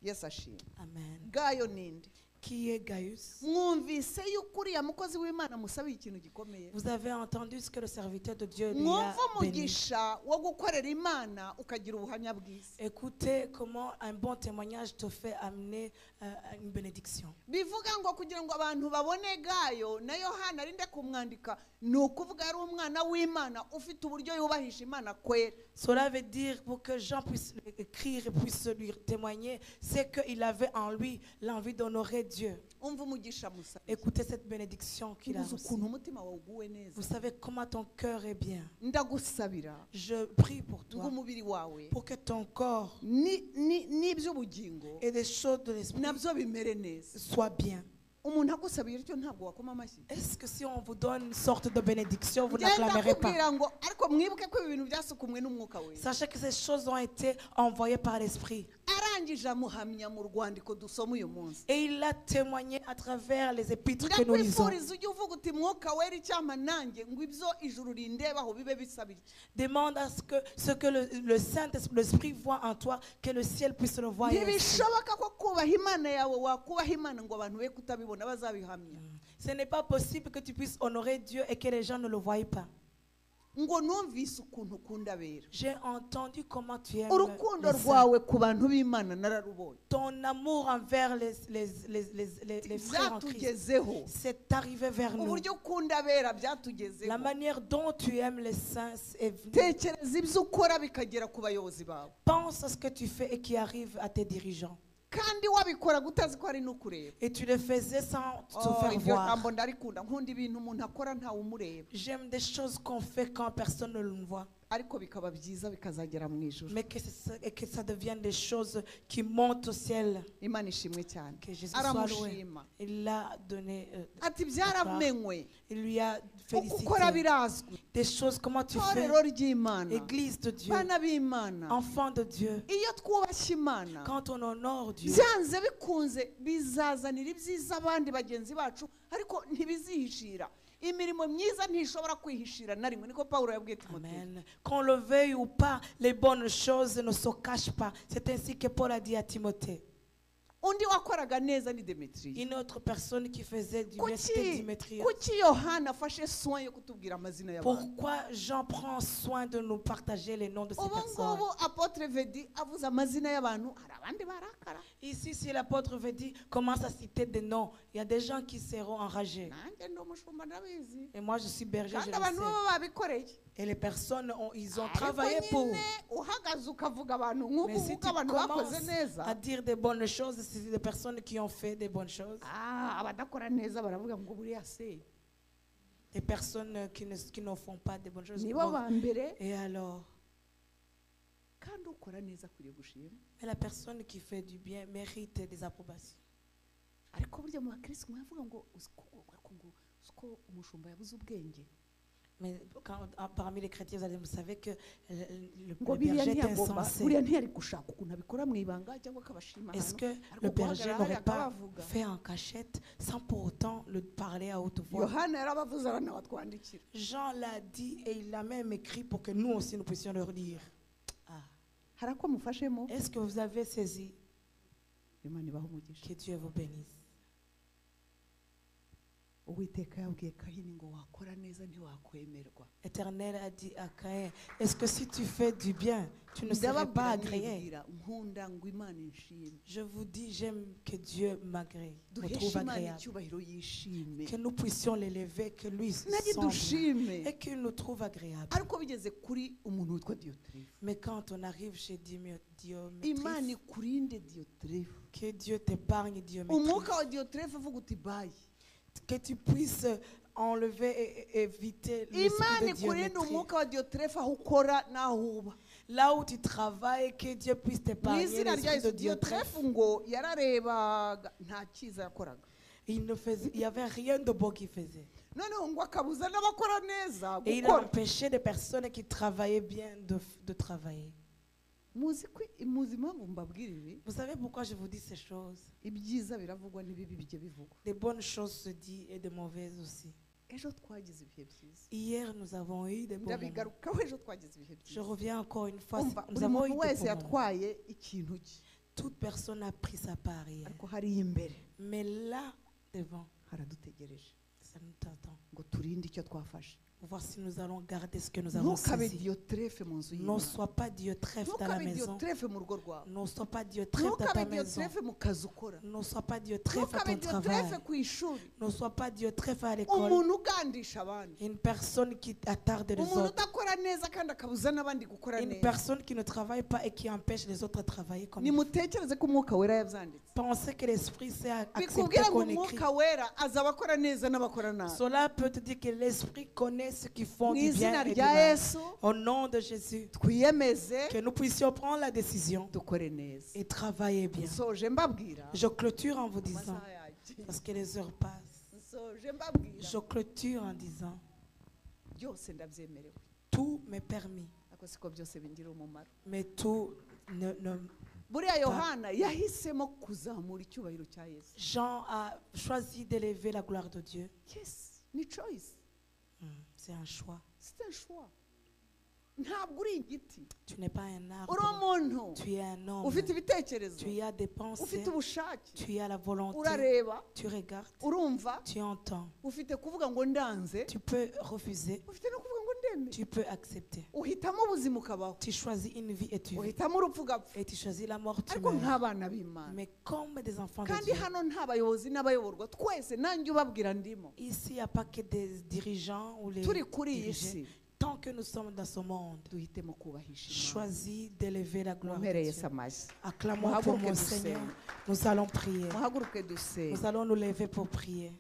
Yesu ashimwe. Amen. Gayo ninde? Qui est Gaius? Mwumvise yuko uriya mukozi w'imana musabiye ikintu gikomeye. Vous avez entendu ce que le serviteur de Dieu lui a Mwumva béni. umugisha wo gukorera imana ukagira ubuhamya bwiza. Écoutez comment un bon témoignage te fait amener à une bénédiction. Bivuga ngo kugira ngo abantu babone Gayo na Yohana arinde kumwandika ni ukuvuga ari umwana w'imana ufite uburyo yubahisha imana kwera. Cela veut dire pour que Jean puisse écrire et puisse lui témoigner, c'est qu'il avait en lui l'envie d'honorer Dieu. Umva umugisha musa. Écoutez cette bénédiction qu'il a Ubuze reçue. ukuntu umutima wawe uguwe neza. Vous savez comment ton cœur est bien. Ndagusabira Je prie pour ngo toi, umubiri wawe pour que ton corps n'iby'ubugingo et des choses de l'esprit nabyo bimere neza. soient bien. Umuntu agusabira icyo ntabwo wakoma amashyi. Est-ce que si on vous donne une sorte de bénédiction, vous Ngenda n'acclamerez pas? kubwira ngo ariko mwibuke ko ibi bintu byasukumwe n'umwuka we. Sachez que ces choses ont été envoyées par l'Esprit. Arangije amuhamya mu rwandiko dusoma uyu munsi. Et il a témoigné à travers les épîtres que nous lisons. Ndakwifuriza ujye uvuga uti mwuka wera icyampa nanjye ngo ibyo ijuru rindebaho bibe bisabira. Demande à ce que le Saint-Esprit, l'Esprit voit en toi, que le ciel puisse le voir. Ntibishoboka ko kubaha imana yawe wakubaha imana ngo abantu be kutabibona bazabihamya. Ce n'est pas possible que tu puisses honorer Dieu et que les gens ne le voient pas. Ngo numvise ukuntu ukunda abera. J'ai entendu comment tu aimes Urukundo les saints. rwawe ku bantu b'imana nararubonye. Ton amour envers les frères en Christ, Byatugezeho. c'est arrivé vers nous. Uburyo ukunda abera byatugezeho. La manière dont tu aimes les saints est venue. Tekereza ibyo ukora bikagera ku bayobozi bawe. Pense à ce que tu fais et qui arrive à tes dirigeants. Kandi wabikora gutazi ko ari n'ukureba. Et tu le faisais sans te faire Iryo voir. jambo ndarikunda nkunda ibintu umuntu akora ntawe umureba. J'aime des choses qu'on fait quand personne ne le voit. Ariko bikaba byiza bikazagera mu ijuru. Mais que ça devienne des choses qui montent au ciel. Imana ishimwe cyane. Que Jésus soit loué. Aramushima. Il l'a donné. Ati byaramenywe. Il lui a Uko ukora félicité. birazwi. Des choses, comment tu fais. Itorero ry'Imana. Église de Dieu. Bana b'Imana. Enfant de Dieu. Iyo twubashye Imana. Quand on honore Dieu. Byanze bikunze bizazanira ibyiza abandi bagenzi bacu ariko ntibizihishira. Imirimo myiza ntishobora kwihishira na rimwe niko Paulo yabwiye Timothée. Amen. Qu'on le veuille ou pas, les bonnes choses ne se cachent pas. C'est ainsi que Paul a dit à Timothée. Undi wakoraga neza ni Demetrius. Une autre personne qui faisait du bien, c'était Démétrius. Kuki Yohana afashe soin yo kutubwira amazina y'abantu? Pourquoi Jean prend soin de nous partager les noms de ces Ubu personnes? ngubu apôtre Vedi avuze amazina y'abantu hari abandi barakara. Ici, si l'apôtre veut dire, commence à citer des noms, il y a des gens qui seront enragés. Nanjye ndi umushumba ndabizi. Et moi, je suis berger, je Kandi le abantu sais. baba babikoreye. Et les personnes, ils ont Ariko travaillé pour. nyine uhagaze ukavuga abantu Mais nk'uku si kuko tu abantu commences bakoze neza. à dire des bonnes choses, c'est des personnes qui ont fait des bonnes choses. Abadakora neza baravuga ngo buriya se. Des personnes qui ne font pas des bonnes choses. Nibo ba mbere. Et alors? Kandi ukora neza akwiriye gushima. Mais la personne qui fait du bien mérite des approbations. Ariko burya mu bakristo mwavuga ngo uko umushumba yabuze ubwenge. Mais parmi les chrétiens, vous savez que le Ngo berger biriya est ntiyagomba insensé. buriya ntiyari gushaka ukuntu abikora mu ibanga cyangwa akabashima Est-ce ahantu. que Ariko le berger guhagarara n'aurait hariya pas akabavuga. fait en cachette sans pour autant le parler à haute voix? Yohana yarabavuze aranabatwandikira. Jean l'a dit et il l'a même écrit pour que nous aussi nous puissions le relire. Hari ako mufashemo. Est-ce que vous avez saisi? Imana ibahe umugisha. Que Dieu vous bénisse. Uwiteka yabwiye Kahini ngo wakora neza ntiwakwemerwa. L'Éternel a dit à Caïn, est-ce que si tu fais du bien, tu ne serais pas agréé? Nkunda ngo Imana inshime. Je vous dis, j'aime que Dieu m'agrée, me Duheshe trouve Imana agréable. icyubahiro yishime. Que nous puissions l'élever, que lui Nagi semble dushime. et qu'il nous trouve agréable. Ariko bigeze kuri umuntu witwa Diotrephe. Mais quand on arrive chez Imana Diomètre, ikurinde Diotrephe. que Dieu t'épargne Diomètre, Umwuka wa Diotrephe uvuga uti bayi. que tu puisses enlever et éviter Imana l'esprit de ikurinde Diomètre. umwuka wa Diotrephe aho ukora n'aho uba. Là où tu travailles, que Dieu puisse Mu t'épargner izina rya l'esprit de Yesu Diotrephe Dieu. ngo yararebaga nta cyiza yakoraga. Il n'y avait rien de beau qu'il faisait. Noneho ngo akabuza n'abakora neza Et il a gukora. empêché des personnes qui travaillaient bien de travailler. Muzi impamvu mbabwira ibi? Vous savez pourquoi je vous dis ces choses? Ibyiza biravugwa n'ibibi bijye bivugwa. Des bonnes choses se disent et des mauvaises aussi. ejo twagize ibihe byiza Hier, nous avons eu des bons moments. ndabigarukaho ejo twagize ibihe Je byiza reviens encore une fois. umva Nous buri avons eu muntu des wese bons moments. yatwaye ikintu cye Toute personne a pris sa part hier. ariko hariya imbere Mais là, devant, haradutegereje ça nous attend. ngo turinde icyo twafashe Pour voir si nous allons garder ce que nous avons ntukabe saisi. diyoterefe mu nzu Ne y'imana sois pas Dieu trèfle dans la ntukabe maison. diyoterefe mu rugo rwawe Ne sois pas Dieu trèfle dans ta ntukabe maison. diyoterefe mu kazi ukora Ne sois pas Dieu trèfle à ntukabe ton diyoterefe travail. ku ishuri Ne sois pas Dieu trèfle à l'école. umuntu ugandisha abandi Une personne qui attarde les umuntu autres. udakora neza kandi akabuza n'abandi gukora Une neza personne qui ne travaille pas et qui empêche les autres de travailler comme il faut. nimutekereze ko umwuka wera yabyanditse Pensez que l'Esprit s'est accepté bikubwira ngo qu'on écrit. umwuka wera aza abakora neza n'abakora nabi Cela peut te dire que l'Esprit connaît ceux qui font mu du izina bien et du rya mal. yesu Au nom de Jésus, twiyemeze que nous puissions prendre la décision dukore neza et travailler bien. nsoje mbabwira Je clôture en vous disant, amasaha yagiye parce que les heures passent, nsoje mbabwira je clôture en disant, byose ndabyemerewe tout m'est permis, ariko siko byose bingira umumaro mais tout ne. buriya yohana yahisemo kuzamura icyubahiro cya yesu Jean a choisi d'élever la gloire de Dieu. yes ni choice C'est un choix. c'est un choix ntabwo uri igiti Tu n'es pas un uri arbre. umuntu Tu es un homme. ufite ibitekerezo Tu as des pensées. ufite ubushake Tu as la volonté. urareba Tu regardes. urumva Tu entends. ufite kuvuga ngo ndanze Tu peux refuser. ufite no kuvuga ngo ndeme Tu peux accepter. uhitamo ubuzima ukabaho Tu choisis une vie et tu vis. uhitamo urupfu ugapfa Et tu choisis la mort, tu ariko meurs. nk'abana b'imana Mais comme des enfants de kandi Dieu. hano nta bayobozi n'abayoborwa twese nanjye ubabwira ndimo Ici, il n'y a pas que des dirigeants ou les turi kuri iyi dirigés. si Tant que nous sommes dans ce monde, duhitemo kubahisha imana choisis d'élever la gloire de mumpere Dieu. yesu amashyi Acclamons pour Muhaguruke mon dusenge. Seigneur. Nous allons prier. muhaguruke dusenge Nous allons nous lever pour prier.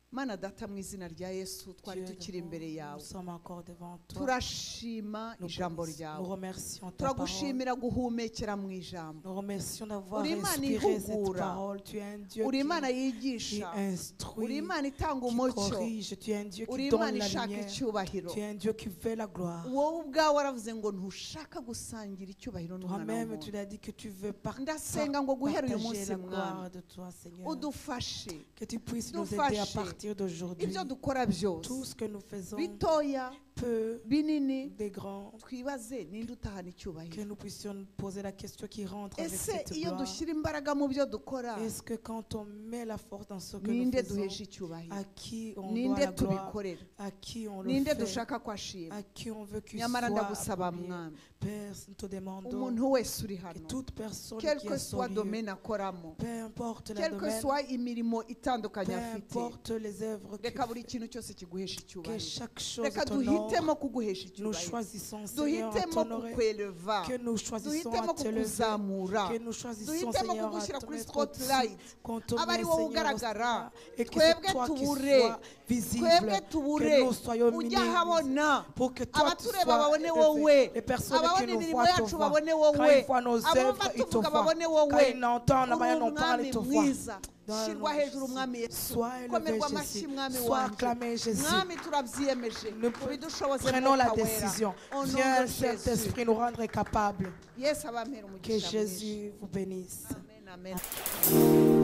mana data mu izina rya yesu twari Dieu, tukiri imbere yawe nous sommes encore devant toi. turashima Nous, ijambo nous ryawe remercions ta parole. turagushimira guhumekera mu ijambo Nous remercions d'avoir Uri Imana inspiré cette ihugura. parole. Tu es un Dieu uri qui imana yigisha uri instruit, imana itanga qui umucyo corrige. Tu es un Dieu uri qui donne imana la ishaka lumière. icyubahiro Tu es un Dieu qui veut la gloire. wowe ubwawe waravuze ngo ntushaka gusangira icyubahiro n'umwana Toi-même, w'umuntu tu l'as dit que tu veux ndasenga ngo guhera uyu partager munsi la mwami gloire de toi, Seigneur. udufashe Que tu puisses nous Dufashe. aider à partir d'aujourd'hui. ibyo dukora byose Tout ce que nous faisons, bitoya peu, binini des grands, twibaze ninde utahana que icyubahiro nous puissions nous poser la question qui rentre avec ese cette iyo gloire. dushyira imbaraga mu byo dukora Est-ce que quand on met la force dans ce que nous ninde faisons, duhesha icyubahiro à qui on doit ninde la gloire, tubikorera à qui on le ninde fait, dushaka ko ashima à qui on veut qu'il nyamara soit ndagusaba approprié. mwami Père, nous te demandons umuntu wese uri que hano toute personne quel qui que est soit sur lieu, domaine akoramo peu importe la quel que domaine, soit imirimo itandukanye peu afite importe les œuvres qu'il reka buri fait, kintu cyose kiguhesha que icyubahiro chaque chose reka t'honore. duhitemo kuguhesha Nous icyubahiro choisissons, Seigneur, à duhitemo t'honorer, kukweleva que nous choisissons duhitemo à te lever, kukuzamura que nous choisissons, duhitemo Seigneur, à kugushyira te kuri mettre au-dessus, spotlight qu'on te aba met, ari wowe Seigneur, au ugaragara centre, et que twebwe c'est toi qui tubure sois visible, twebwe tubure que nous soyons ujya minimes, ahabona pour que toi tu abatureba sois babone élevé. wowe Les personnes ababona qui nous imirimo voient te yacu voient. babone Quand wowe ils voient nos abumva œuvres, ils te tuvuga voient. babone Quand wowe ils n'entendent, la uri manière dont on parle, umwami ils te voient. mwiza Dans le shyirwa nom de hejuru umwami yesu Sois élevé, komerwa amashyi Jésus. mwami Sois wanjye acclamé, Jésus. mwami turabyiyemeje Nous ubidushoboze Prenons la mwuka wera décision. au nom Viens, de Jésus Saint-Esprit, nous rendre capables. yesu abampera Que umugisha mwinshi Jésus vous bénisse. amen amen